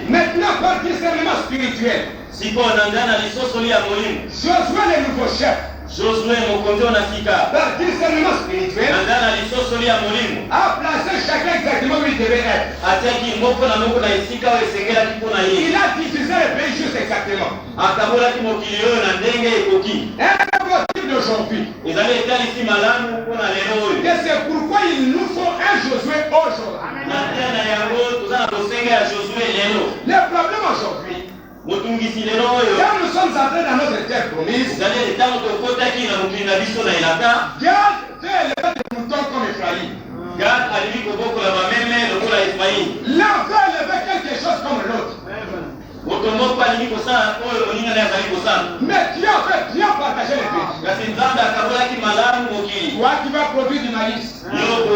Maintenant, par discernement spirituel, Josué le nouveau chef, par discernement spirituel, a placé chacun exactement où il devait être. Il a divisé le pays juste exactement. Un type d'aujourd'hui. Et c'est pourquoi il nous faut un Josué aujourd'hui. Le problème aujourd'hui, quand nous sommes entrés dans notre terre promise, Gad fait élever des moutons comme Ephraïm. L'un veut élever quelque chose comme l'autre. Mais Dieu a fait bien partager les pays. Toi qui vas produire du maïs, toi qui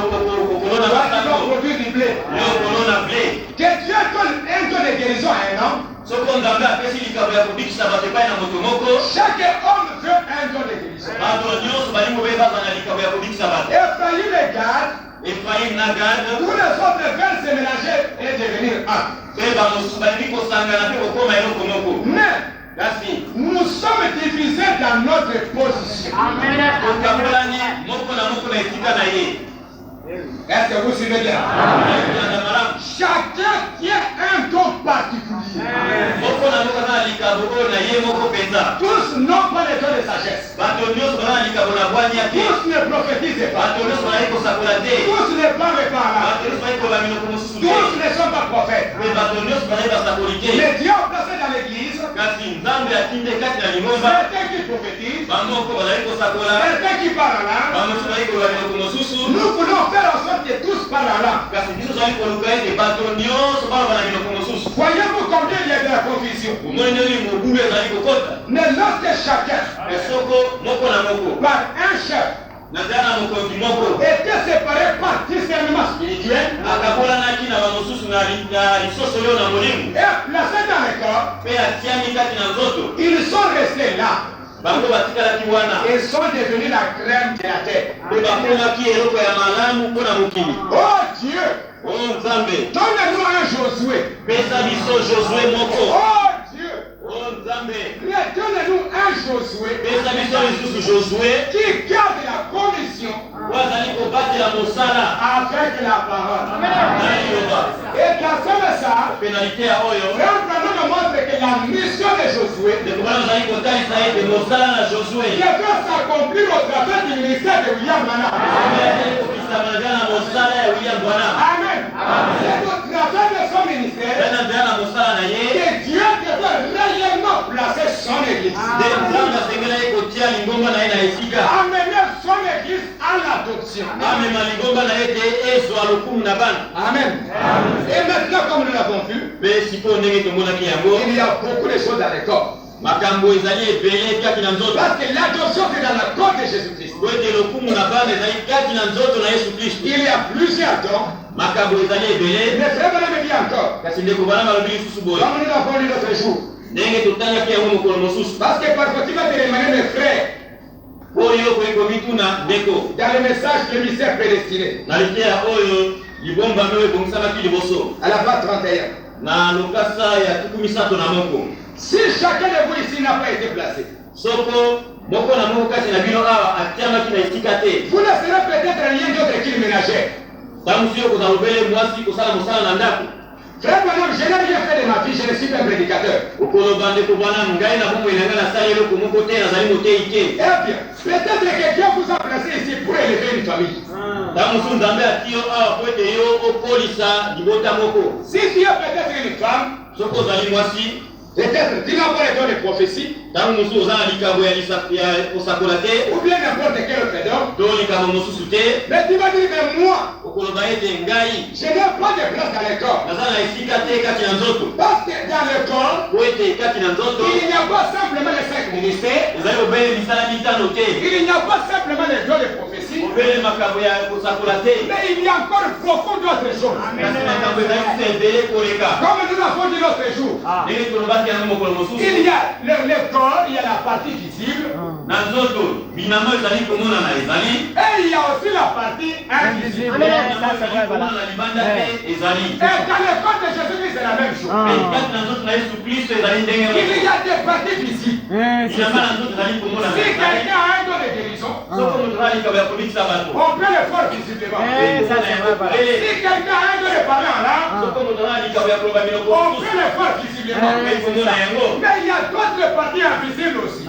vas produire du blé, que Dieu donne un don de guérison à un homme. Chaque homme veut un don de guérison. Ephraïm et Gad, tous les autres veulent se mélanger et devenir un. Mais nous sommes divisés dans notre position. Est-ce que vous suivez bien? Chacun tient un don particulier. Tous n'ont pas le don de sagesse. Tous ne prophétisent pas. Tous ne parlent pas. Tous ne sont pas prophètes. Mais Dieu a placé dans l'église certains qui prophétisent, certains qui parlent là. Nous voulons faire en sorte que tous parlent là. Voyez-vous combien il y a de la confusion. Mais lorsque chacun par un chef était séparé par discernement spirituel et placé dans le corps. Ils sont restés là. Ils sont devenus la crème de la terre. Oh Dieu, donne-nous un Josué. Oh Dieu, donne-nous un Josué qui garde la commission avec la parole. Et dans ce message, Frère Branham nous montre que la mission de Josué devait s'accomplir au travers du ministère de William Branham. Amen. C'est au travers de son ministère que Dieu devait réellement placer son église. Amener son église à l'adoption. Amen. Et maintenant, comme nous l'avons vu, il y a beaucoup de choses dans le corps. Parce que l'adoption c'est dans le corps de Jésus-Christ. Il y a plusieurs dons. Mais frère Branham me dit encore, comme nous l'avons lu l'autre jour, parce que parfois tu vas te demander mes frères dans le message de mystère prédestiné à la page 31. Si chacun de vous ici n'a pas été placé, vous ne serez peut-être rien d'autre qu'une ménagère. Frère Branham, je n'ai rien fait de ma vie, je ne suis pas un prédicateur. Eh bien, peut-être que Dieu vous a placé ici pour élever une famille. Si Dieu peut-être une femme, peut-être tu n'as pas les dons de prophétie, ou bien n'importe quel autre don, mais tu vas dire que moi, je n'ai pas de place dans le corps. Parce que dans le corps, il n'y a pas simplement les 5 ministères, il n'y a pas simplement les dons de prophétie, mais il y a encore beaucoup d'autres choses. Comme nous l'avons dit l'autre jour, il y a le corps, il y a la partie visible, et il y a aussi la partie invisible. Et dans le corps de Jésus-Christ, c'est la même chose. Il y a des parties visibles. Si quelqu'un a un don de guérison, on peut le faire visiblement. Si quelqu'un a un don de parler en langue, on peut le faire visiblement. Mais il y a d'autres parties invisibles aussi.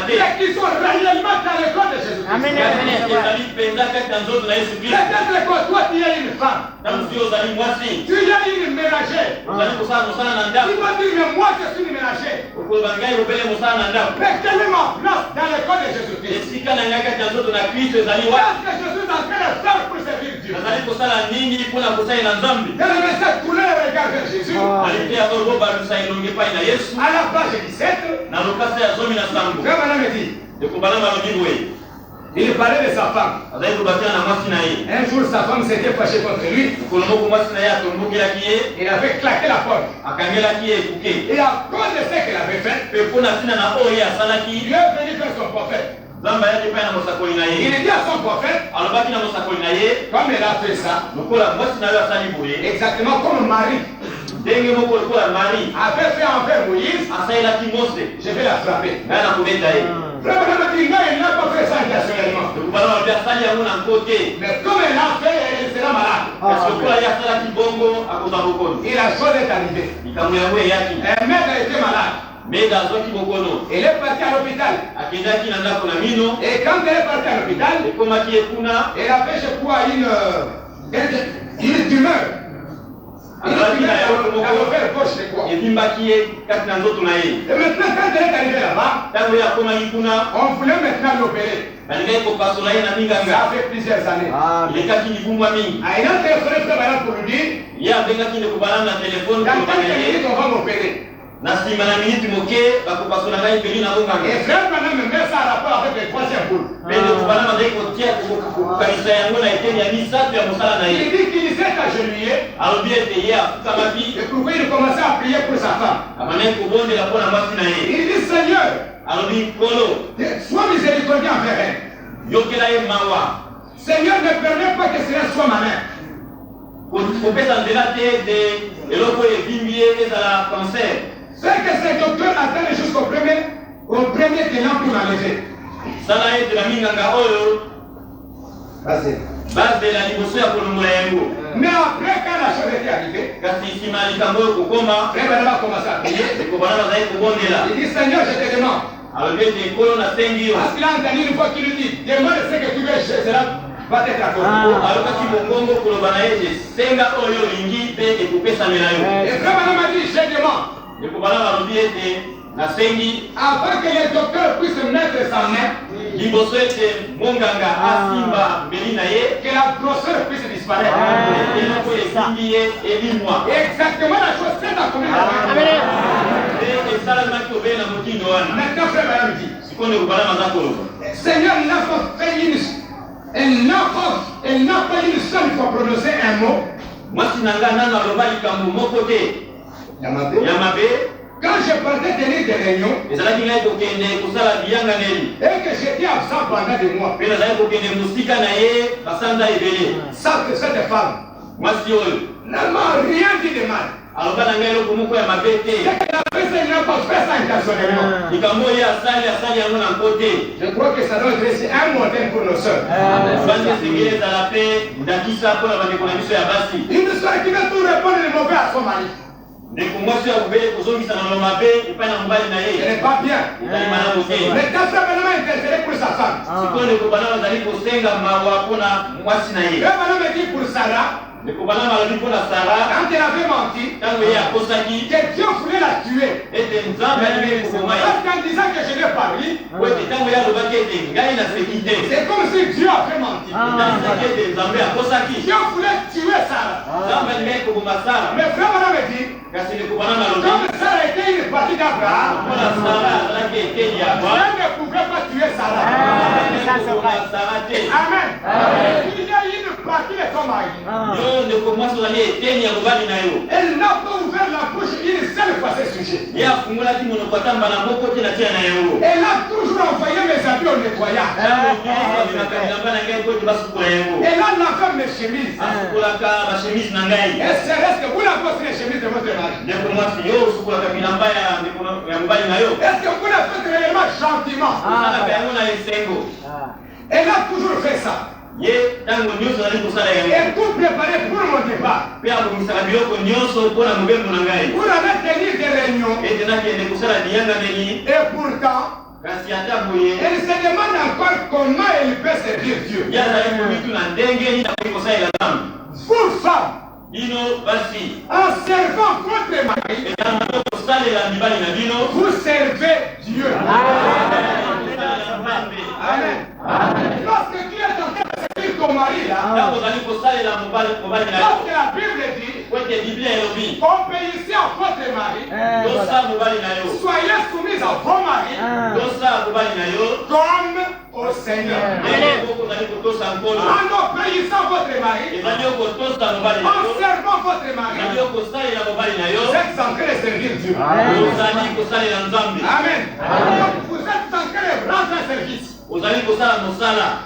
Mais qui sont réellement dans le corps de Jésus-Christ. Peut-être que toi tu es une femme. Tu es une ménagère. Tu vas dire mais moi je suis une ménagère. Mais quelle est ma place dans le corps de Jésus-Christ? Qu'est-ce que je suis en train de faire pour servir Dieu? Et le message tourné le regard vers Jésus. À la page 17, Frère Branham me dit, il parlait de sa femme. Un jour sa femme s'était fâchée contre lui. Il avait claqué la porte. Et à cause de ce qu'elle avait fait, Dieu est venu vers son prophète. Il dit à son prophète, comme elle a fait ça, exactement comme Marie avait fait envers Moïse, je vais la frapper. Frère Branham dit non, il n'a pas fait ça intentionnellement. Mais comme elle l'a fait, elle sera malade. Et la chose est arrivée. Un maître a été malade. Elle est partie à l'hôpital. Et quand elle est partie à l'hôpital, elle a fait, je crois, une tumeur. Elle a fait gauche, je crois. Et maintenant, quand elle est arrivée là-bas, on voulait maintenant l'opérer. Ça fait plusieurs années. Il a téléphoné pour lui dire, dans quelques minutes, on va m'opérer. Et Frère Branham met ça en rapport avec le troisième boule. Il dit qu'il s'est agenouillé. Et pourquoi il commençait à prier pour sa femme. Il dit Seigneur, sois miséricordieux envers elle. Seigneur, ne permets pas que cela soit ma mère. C'est que ces docteurs attendent jusqu'au premier élan pour l'enlever. Mais après, quand la chose était arrivée, Frère va commencer à prier. Il dit Seigneur, je te demande. Parce qu'il a entendu une fois qu'il lui dit demande ce que tu veux, cela va être accordé. Et Frère m'a dit je demande. Avant que les docteurs puissent mettre sa main, que la grosseur puisse disparaître. Exactement la chose s'est accomplie. Maintenant, Frère Madame dit Seigneur, elle n'a pas une seule fois prononcé un mot. Quand je partais tenir des réunions et que j'étais absent pendant des mois, ça que cette femme n'a rien dit de mal. C'est que la personne n'a pas fait ça intentionnellement. Je crois que ça doit être un modèle pour nos soeurs. Une soeur qui veut tout répondre de mauvais à son mari. Ce n'est pas bien. Mais quand ça va interférer pour sa femme. Frère Madame dit pour Sarah. Quand elle avait menti, que Dieu voulait la tuer. Parce qu'en disant que je l'ai parlé, c'est comme si Dieu avait menti. Dieu voulait tuer Sarah. Mais Frère Madame dit, comme Sarah était une partie d'Abraham, Dieu ne pouvait pas tuer Sarah. Amen. Il y a une partie de son mari. Elle n'a pas ouvert la bouche une seule fois ce sujet. Elle a toujours envoyé mes habits au nettoyage. Elle a lavé mes chemises. Est-ce que vous lavez aussi les chemises de votre mari? Est-ce que vous la faites réellement gentiment? Elle a toujours fait ça. Et tout préparé pour mon départ. Pour aller tenir des réunions. Et pourtant, elle se demande encore comment elle peut servir Dieu. Pour femme, en servant votre mari, vous servez Dieu. Amen. Lorsque tu es en train de servir ton mari là, parce que la Bible dit, obéissez à votre mari, soyez soumis à vos maris, comme au Seigneur. En obéissant votre mari, en servant votre mari, vous êtes en train de servir Dieu. Amen. Vous êtes en train de rendre un service.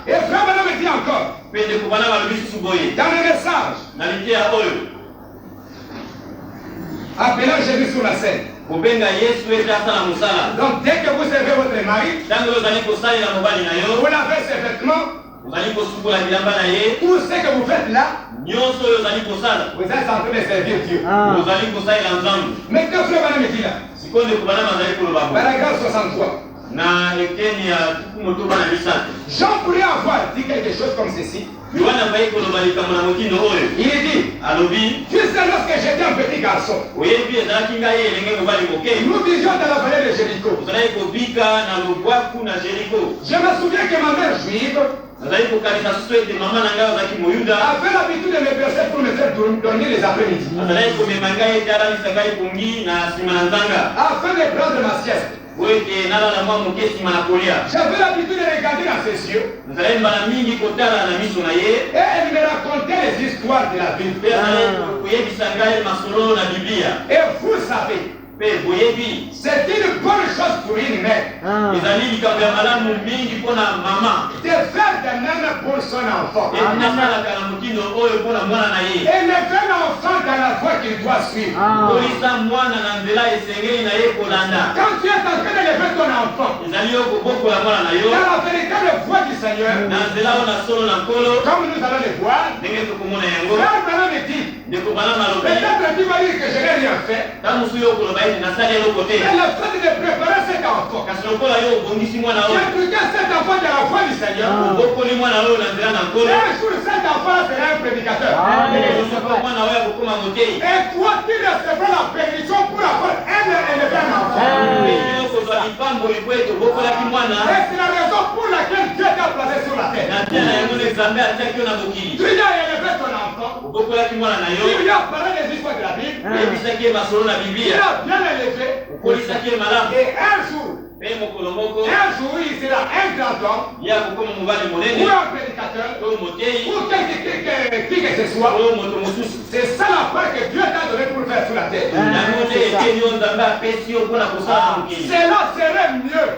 Et Frère Madame dit encore, dans le message, appelant Jésus sur la scène. Donc dès que vous servez votre mari, vous lavez ses vêtements, tout ce que vous faites là, vous êtes en train de servir Dieu. Mais que Frère Madame dit là, paragraphe 63. Jean pourrait avoir dit quelque chose comme ceci. Il dit, tu sais, lorsque j'étais un petit garçon, nous vivions dans la vallée de Jéricho. Je me souviens que ma mère juive avait l'habitude de me bercer pour me faire dormir les après-midi, afin de prendre ma sieste. J'avais l'habitude de regarder dans ses yeux. Et elle me racontait les histoires de la Bible. Et vous savez, c'est une bonne chose pour une mère de faire de même pour son enfant. Et lever l'enfant dans la voie qu'il doit suivre. Quand tu es en train de lever ton enfant dans la véritable voie du Seigneur, comme nous allons le voir, frère Branham me dit, peut-être tu vas dire que je n'ai rien fait. Mais le fait de préparer cet enfant, j'impliquais cet enfant dans la voie du Seigneur. Un jour, cet enfant sera un prédicateur. Et toi, tu recevras la bénédiction pour avoir un élevé enfant. Et c'est la raison pour laquelle Dieu t'a placé sur la terre. Tu as élevé ton enfant. Tu lui as parlé des histoires de la Bible. Tu l'as bien élevé. Et un jour, il sera un grand homme, ou un prédicateur, ou qui que ce soit. C'est ça la part que Dieu t'a donné pour faire sur la terre. Cela serait mieux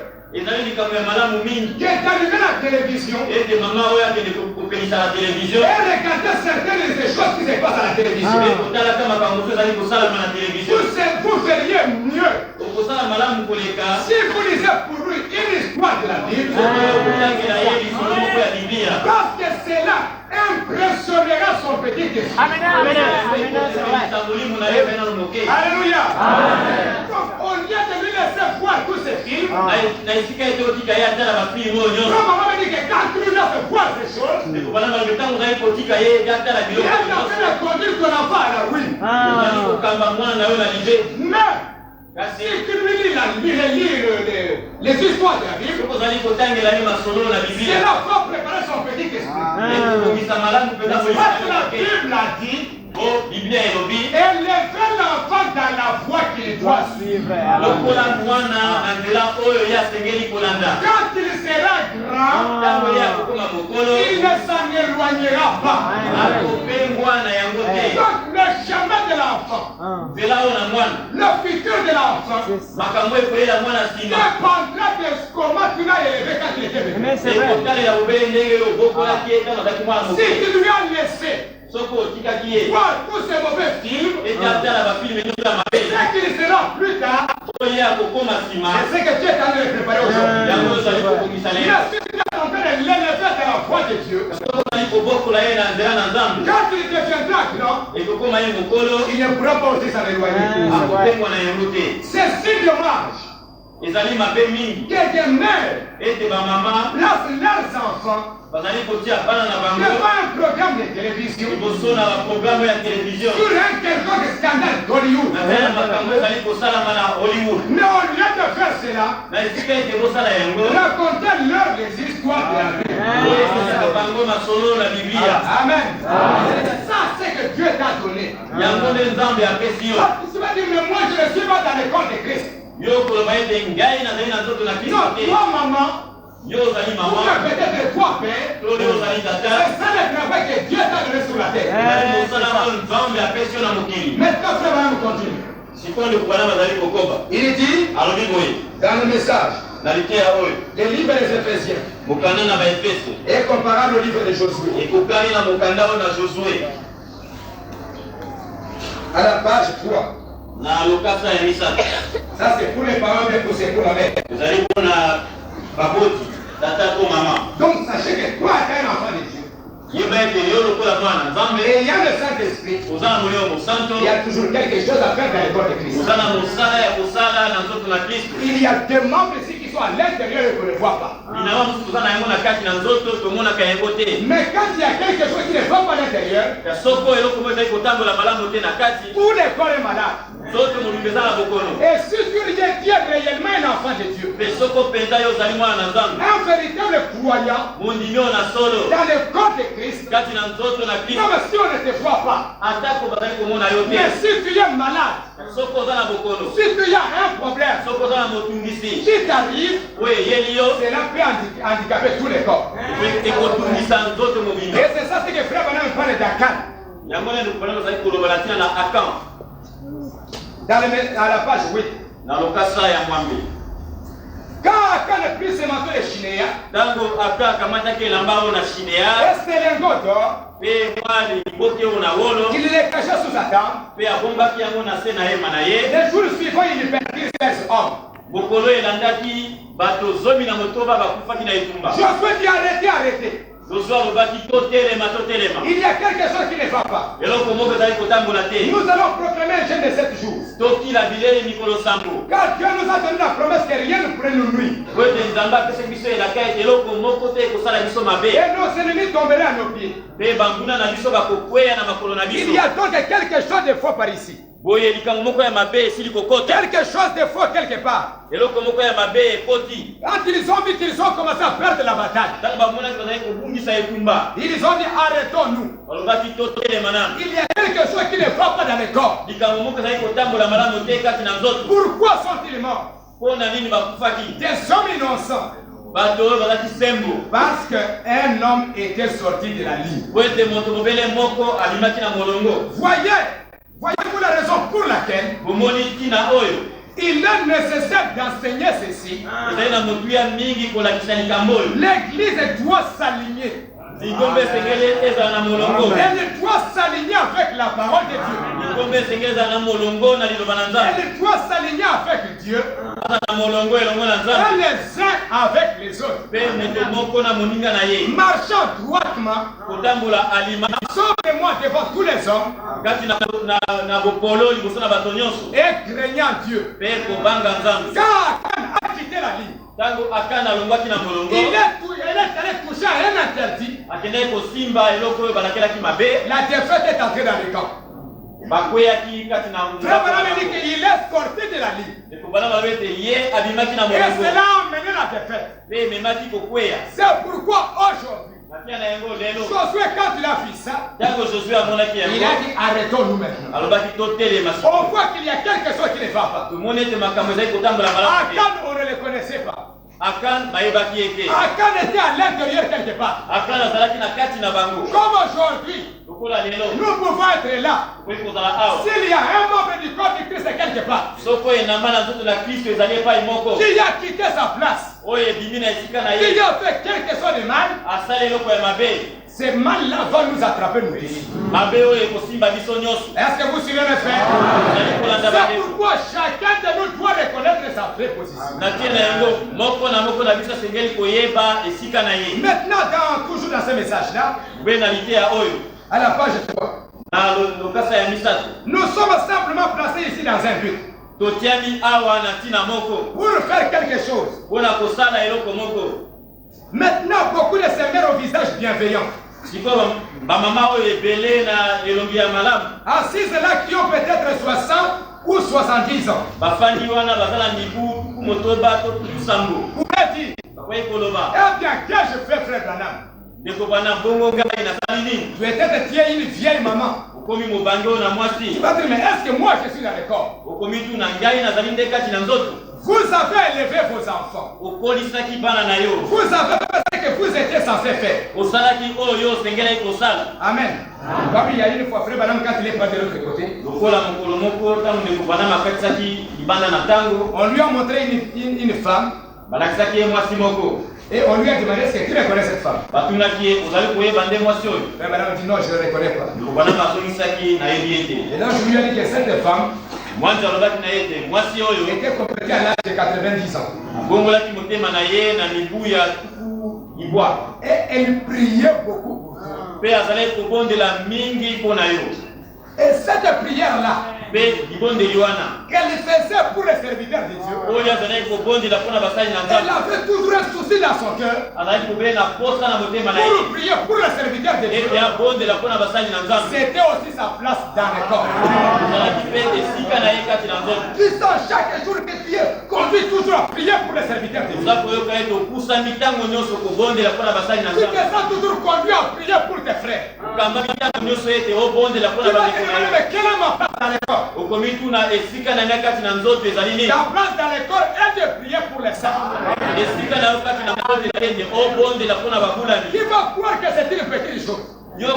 que d'allumer la télévision et regarder certaines des choses qui se passent à la télévision. Vous feriez mieux si vous lisez pour lui une histoire de la Bible, parce que cela impressionnera son petit esprit. Alléluia. Donc au lieu de lui laisser voir tous ces films, comme maman me dit que quand tu lui laisses voir ces choses, il est en train de conduire ton enfant à la ruine. Mais si tu lui lis les histoires de la Bible, cela va préparer son petit esprit. Parce que la Bible a dit, élevez l'enfant dans la voie qu'il doit suivre. Quand il sera grand, il ne s'en éloignera pas. Donc le chemin de l'enfant, le futur de l'enfant, dépendra de comment tu l'as élevé quand il était bébé. Si tu lui as laissé voir tous ces mauvais films, et qu'il sera plus tard, c'est ce que tu es en train de préparer aujourd'hui. Il a su que tu es en train de l'élever dans la voie de Dieu. Quand il deviendra grand, il ne pourra pas aussi s'en éloigner. C'est si dommage que des mères placent leurs enfants devant un programme de télévision sur un quelconque scandale d'Hollywood. Mais au lieu de faire cela, racontez-leur les histoires de la Bible. Amen. Ça, c'est que Dieu t'a donné. Tu vas dire, mais moi je ne suis pas dans l'école de Christ. Non, toi maman, ou peut-être toi père, c'est ça le travail que Dieu t'a donné sur la terre. Maintenant frère, on continue. Il dit dans le message, le livre des Éphésiens est comparable au livre de Josué. À la page 3. Ça c'est pour les parents, mais c'est pour la mère. Donc sachez que toi tu es un enfant de Dieu. Et il y a le Saint-Esprit. Il y a toujours quelque chose à faire dans l'école de Christ. Il y a des membres ici qui sont à l'intérieur et qu'on ne voit pas. Mais quand il y a quelque chose qui ne va pas à l'intérieur, tout le corps est malade. Et si tu es réellement un enfant de Dieu, un véritable croyant dans le corps de Christ, même si on ne te voit pas, mais si tu es malade, si tu as un problème qui t'arrive, cela peut handicaper tous les corps. Et c'est ça ce que Frère Branham parle d'Akan. À la page 8. Quand Akan a pris ses manteaux de Shinéa, et c'est lingot d'or, il les cachait sous sa tente. Le jour suivant, il perdit 16 hommes. Josué dit arrêtez. Il y a quelque chose qui ne va pas. Nous allons proclamer un jeûne de 7 jours. Car Dieu nous a donné la promesse que rien ne pourrait nous nuire. Et nos ennemis tomberaient à nos pieds. Il y a donc quelque chose de faux par ici. Quelque chose de faux quelque part. Quand ils ont vu qu'ils ont commencé à perdre la bataille, ils ont dit arrêtons-nous. Il y a quelque chose qui ne va pas dans le corps. Pourquoi sont-ils morts? Des hommes innocents. Parce qu'un homme était sorti de la ligne. Voyez-vous la raison pour laquelle il est nécessaire d'enseigner ceci. L'église doit s'aligner. Elle doit s'aligner avec la parole de Dieu. Elle doit s'aligner avec Dieu. Et les uns avec les autres. Marchant droitement. Sauve-moi devant tous les hommes. Et craignant Dieu. Car Akan a quitté la ligne. Il est allé toucher à un interdit. La défaite est entrée dans le camp. Frère Branham dit qu'il est sorti de la ligne. Et cela a amené la défaite. C'est pourquoi aujourd'hui, Josué, quand il a fait ça, il a dit arrêtons-nous maintenant. On voit qu'il y a quelque chose qui ne va pas. Akan, on ne le connaissait pas. Akan était à l'intérieur quelque part. Comme aujourd'hui, nous pouvons être là. S'il y a un membre du corps du Christ quelque part qui a quitté sa place, qui a fait quelque chose de mal, ces mal-là vont nous attraper nous tous. Est-ce que vous suivez mes frères? C'est pourquoi chacun de nous doit reconnaître sa vraie position. Maintenant, toujours dans ce message-là, à la page 3, nous sommes simplement placés ici dans un but. Pour faire quelque chose. Maintenant, beaucoup de ces mères au visage bienveillant, assises là qui ont peut-être 60 ou 70 ans, pourrait dire, eh bien, qu'est-ce que je fais, frère Branham? Peut-être tu es une vieille maman. Tu vas dire, mais est-ce que moi je suis dans le corps? Vous avez élevé vos enfants. Vous avez fait ce que vous étiez censé faire. Amen. Comme il y a une fois, frère Branham, quand il est parti de l'autre côté, on lui a montré une femme. Et on lui a demandé est-ce que tu reconnais cette femme? Frère Branham dit non, je ne la reconnais pas. Et donc je lui ai dit que cette femme était complétée à l'âge de 90 ans. Et elle priait beaucoup pour toi. Et cette prière-là, qu'elle faisait pour les serviteurs de Dieu, elle avait toujours un souci dans son cœur pour prier pour les serviteurs de Dieu. C'était aussi sa place dans le corps. Tu sens chaque jour que tu es contre t'envie toujours à prier pour les serviteurs de Dieu. Tu te sens toujours conduit à prier pour tes frères. Mais quelle est ma place dans l'école? La place dans l'école est de prier pour les saints. Qui va croire que c'est une petite chose? Mais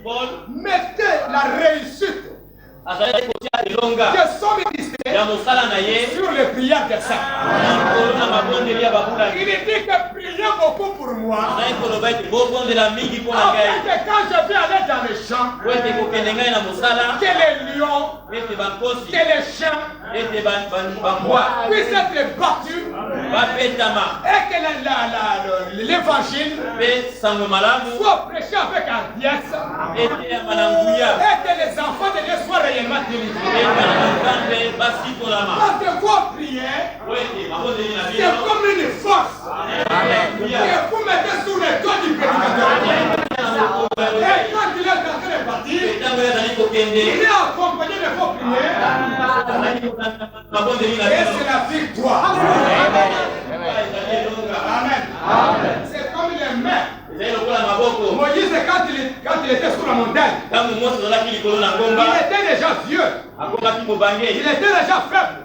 Paul mettait la réussite de son ministère sur les prières des saints. Il dit que priez beaucoup pour moi. Afin que quand je vais aller dans les champs, que les lions, que les chiens puissent être battus et que l'évangile soit prêché avec hardiesse et que les enfants de Dieu soient réellement délivrés. Parce que vos prières, c'est comme une force que vous mettez sous les doigts du prédicateur. Et quand il est en train de partir, il est accompagné de vos prières. Et c'est la victoire. Amen. C'est comme les mains. Moïse, quand il était sur la montagne, il était déjà vieux. Il était déjà faible.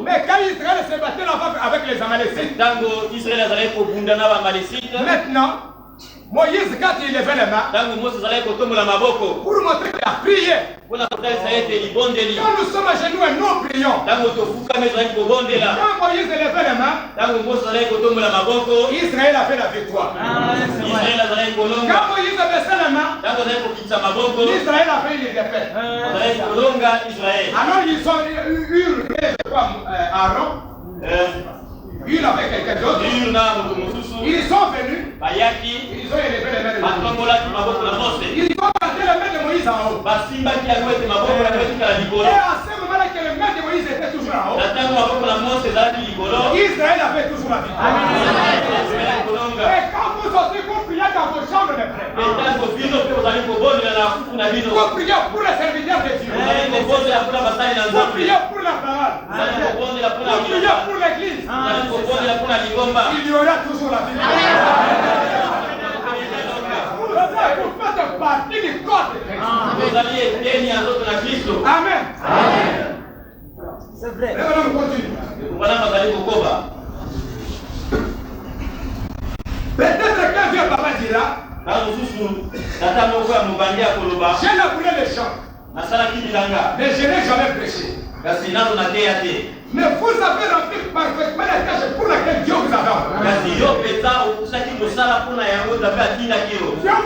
Mais quand Israël se battait avec les Amalécites, maintenant, Moïse, quand il levait les mains, pour montrer qu'il a prié, quand nous sommes à genoux et nous prions, quand Moïse levait les mains, Israël avait la victoire. Quand Moïse baissait les mains, Israël avait une défaite. Alors ils ont eu Aaron, une avec quelqu'un d'autre. Ils sont venus. Ils ont élevé les mains de Moïse. Ils ont battu les mains de Moïse en haut. Et à ce moment-là que les mains de Moïse étaient toujours en haut, Israël avait toujours la victoire. Et quand vous aussi vous priez dans vos chambres, mes frères, vous priez pour les serviteurs de Dieu. Vous priez pour la parole. Vous priez pour l'église. Il y aura toujours la victoire. Vous faites partie du corps de Christ. Amen. C'est vrai. Et voilà, on continue. Peut-être qu'un vieux papa dira, j'ai labouré les champs, mais je n'ai jamais prêché. Mais vous avez rempli parfaitement la tâche pour laquelle Dieu vous a envoyé. Dieu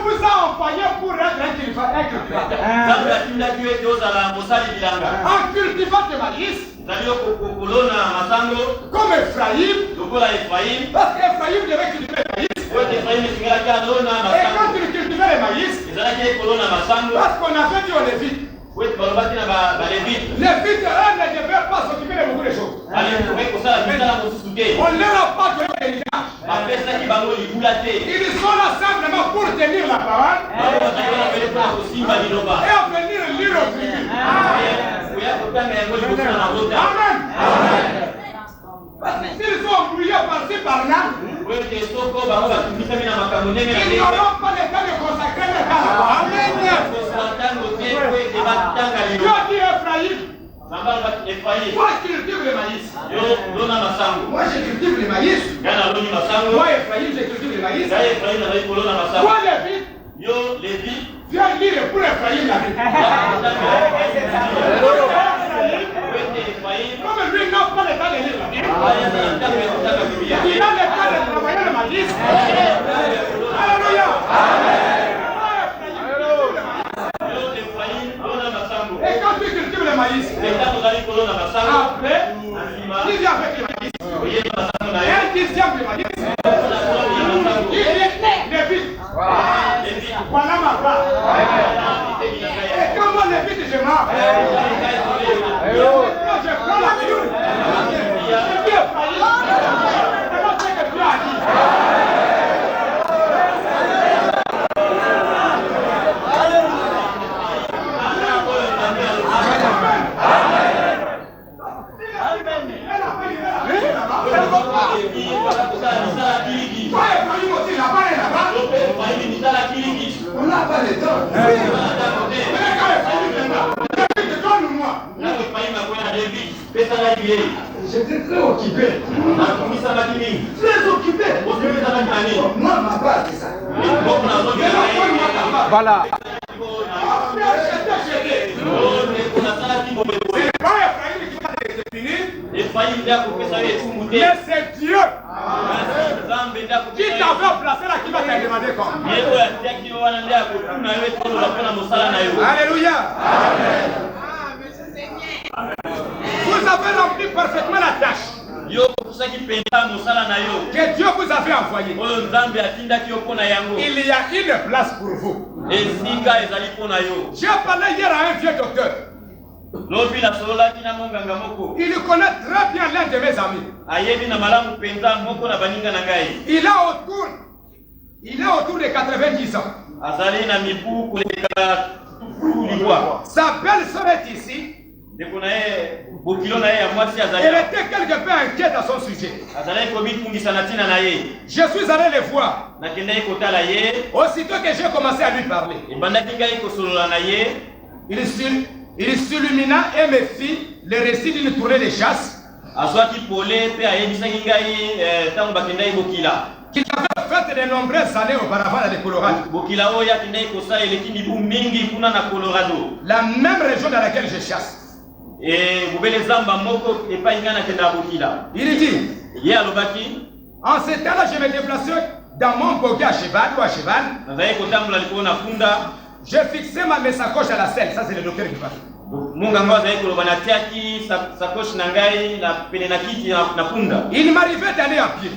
vous a envoyé pour être un cultivateur. En cultivant du maïs, comme Ephraïm, parce qu'Ephraïm devait cultiver le maïs. Et quand il cultivait le maïs, parce qu'on avait dit aux Lévites, les Lévites, eux, ne devaient pas s'occuper de beaucoup de choses. On ne leur a pas donné l'héritage. Ils sont là simplement pour tenir la parole et à venir lire au tribut. Amen. S'ils sont embrouillés par-ci par-là, ils n'auront pas le temps de consacrer le temps. Amen. Dieu dit Ephraïm, moi je cultive le maïs. Moi je cultive le maïs. Moi Ephraïm je cultive le maïs. Toi Lévi, viens lire pour Ephraïm la vie. Comme lui n'a pas le temps de lire la Bible, il a le temps de travailler le maïs. Alléluia. Et quand tu cultives le maïs, après, il vient avec le maïs. Un dixième de maïs. Il est Lévi. Voilà ma part. Et quand moi Lévi, je marche. Je prends la Bible. Je dis Ephraïm. C'est ce que Dieu a dit. J'étais très occupé. Très occupé. Moi, ma part, c'est ça. Voilà. Mais c'est Dieu qui t'avait placé là qui va te demander quoi. Alléluia. Vous avez rempli parfaitement la tâche que Dieu vous avait envoyée. Il y a une place pour vous. J'ai parlé hier à un vieux docteur. Il connaît très bien l'un de mes amis. Il a autour de 90 ans. Sa belle-sœur est ici. Elle était quelque peu inquiète à son sujet. Je suis allé les voir. Aussitôt que j'ai commencé à lui parler, il s'illumina et me fit le récit d'une tournée de chasse qu'il avait fait de nombreuses années auparavant dans le Colorado. La même région dans laquelle je chasse. Il dit, en ce temps-là, je me déplaçais dans mon buggy à cheval ou à cheval. Je fixais mes sacoches à la selle. Ça, c'est le docteur qui parle. Il m'arrivait d'aller à pied.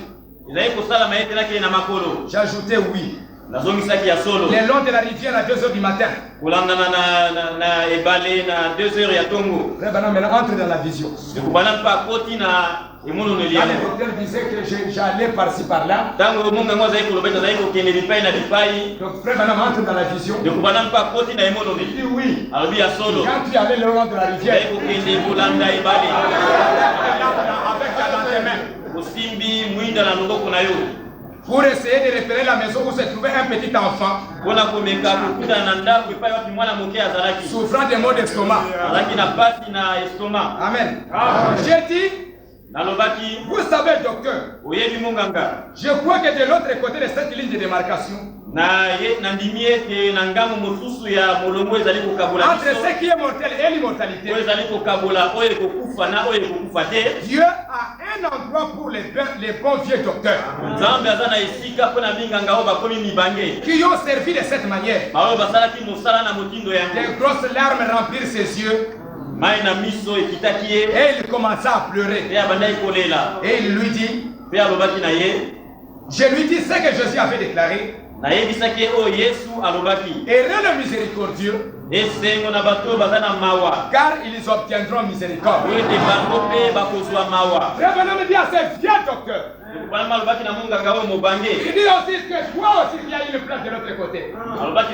J'ajoutais oui. Le long de la rivière à 2 h du matin. Maintenant, entre dans la vision. Le docteur disait que j'allais par-ci par-là. Donc, frère, maintenant, entre dans la vision. Il dit oui. Quand tu allais le long de la rivière, avec la lendemain. Pour essayer de repérer la maison où se trouvait un petit enfant souffrant de maux d'estomac. Amen. J'ai dit, vous savez, docteur, je crois que de l'autre côté de cette ligne de démarcation, entre ce qui est mortel et l'immortalité, Dieu a un endroit pour les bons vieux docteurs qui ont servi de cette manière. Des grosses larmes remplirent ses yeux. Et il commença à pleurer. Et il lui dit, je lui dis ce que Jésus avait déclaré. Heureux le miséricordieux, car ils obtiendront miséricorde. Frère Branham dit à ce vieux docteur, il dit aussi que toi aussi il y a une place de l'autre côté. Quand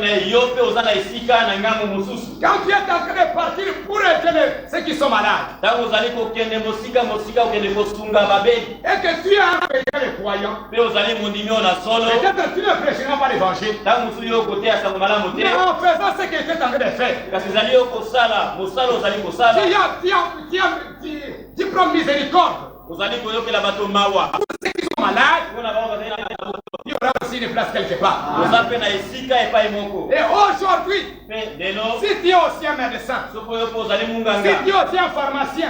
tu es en train de partir pour aider ceux qui sont malades, et que tu as envoyé les croyants, peut-être tu ne prêcheras pas l'évangile, mais en faisant ce que tu es en train de faire, tu prends miséricorde. Pour ceux qui sont malades, il y aura aussi une place quelque part. Et aujourd'hui, si tu es aussi un médecin, si tu es aussi un pharmacien,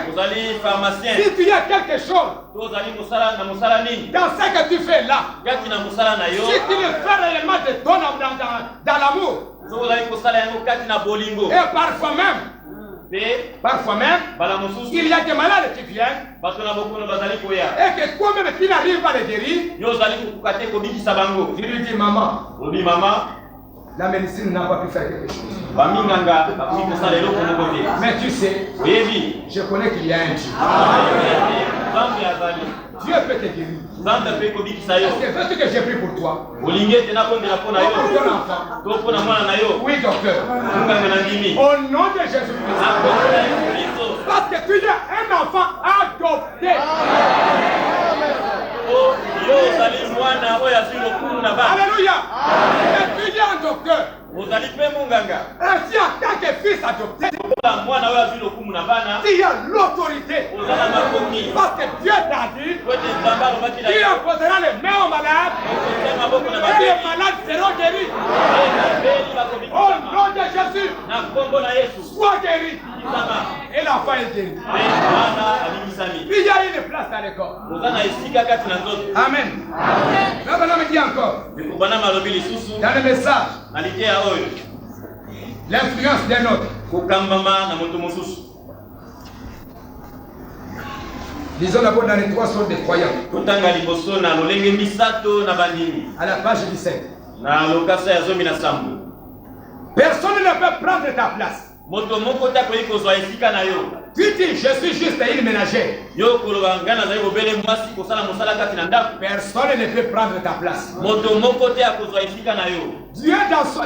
si tu as quelque chose dans ce que tu fais là, si tu le fais réellement de ton dans l'amour, et parfois même, il y a des malades qui viennent et que toi-même tu n'arrives pas à les guérir. Je lui dis, maman, la médecine n'a pas pu faire quelque chose. Mais tu sais, je connais qu'il y a un Dieu. Dieu peut te guérir. C'est ce que j'ai pris pour toi. Pour ton enfant. Oui, docteur. Au nom de Jésus-Christ. Parce que tu es un enfant adopté. Alléluia. Et tu es un docteur. Ainsi, en tant que fils adopté, tu as l'autorité. Parce que Dieu t'a dit, tu imposeras les mains aux malades et les malades seront guéris. Au nom de Jésus, sois guéri. Et l'enfant est guéri. Il y a une place dans le corps. Amen. Maintenant, me dit encore, dans le message, l'influence d'un autre. Lisons d'abord dans les 3 sortes de croyants. À la page 17. Personne ne peut prendre ta place. Tu dis, je suis juste une ménagère. Personne ne peut prendre ta place. Dieu,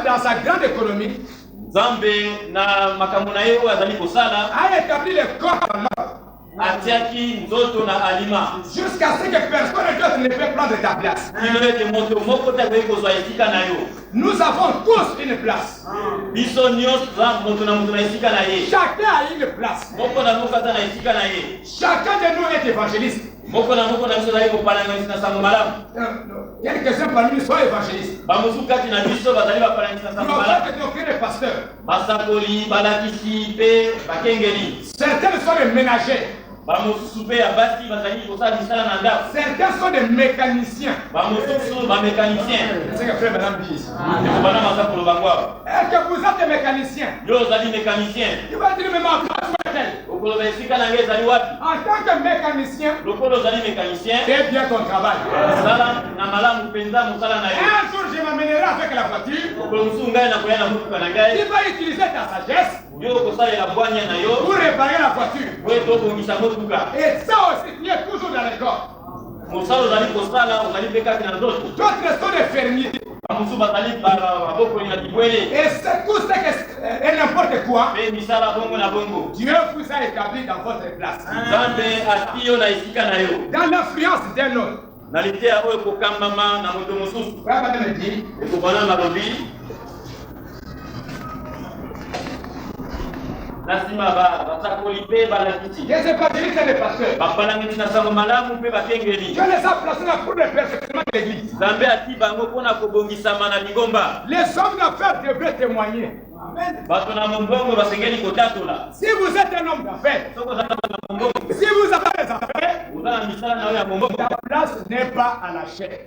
dans sa grande économie, a établi le corps en ordre. Jusqu'à ce que personne d'autre ne peut prendre ta place. Nous avons tous une place. Chacun a une place. Chacun de nous est évangéliste. Quelques-uns parmi nous sont évangélistes. Certains sont des ménagers. Certains sont des mécaniciens. C'est ce que frère madame dit. Est-ce que vous êtes des mécaniciens? Tu vas dire, mais ma place où est-elle? En tant que mécanicien, fais bien ton travail. Un jour, je m'amènerai avec la voiture. Tu vas utiliser ta sagesse pour réparer la voiture. Et ça aussi, tu es toujours dans le corps. D'autres sont des fermiers. Et c'est tout ce que et n'importe quoi. Dieu vous a établi dans votre place. Dans l'influence d'un autre. Les évangélistes et les pasteurs, Dieu les a placés là pour le perfectionnement de l'église. Les hommes d'affaires devraient témoigner. Si vous êtes un homme d'affaires, si vous avez des affaires, la place n'est pas à la chair.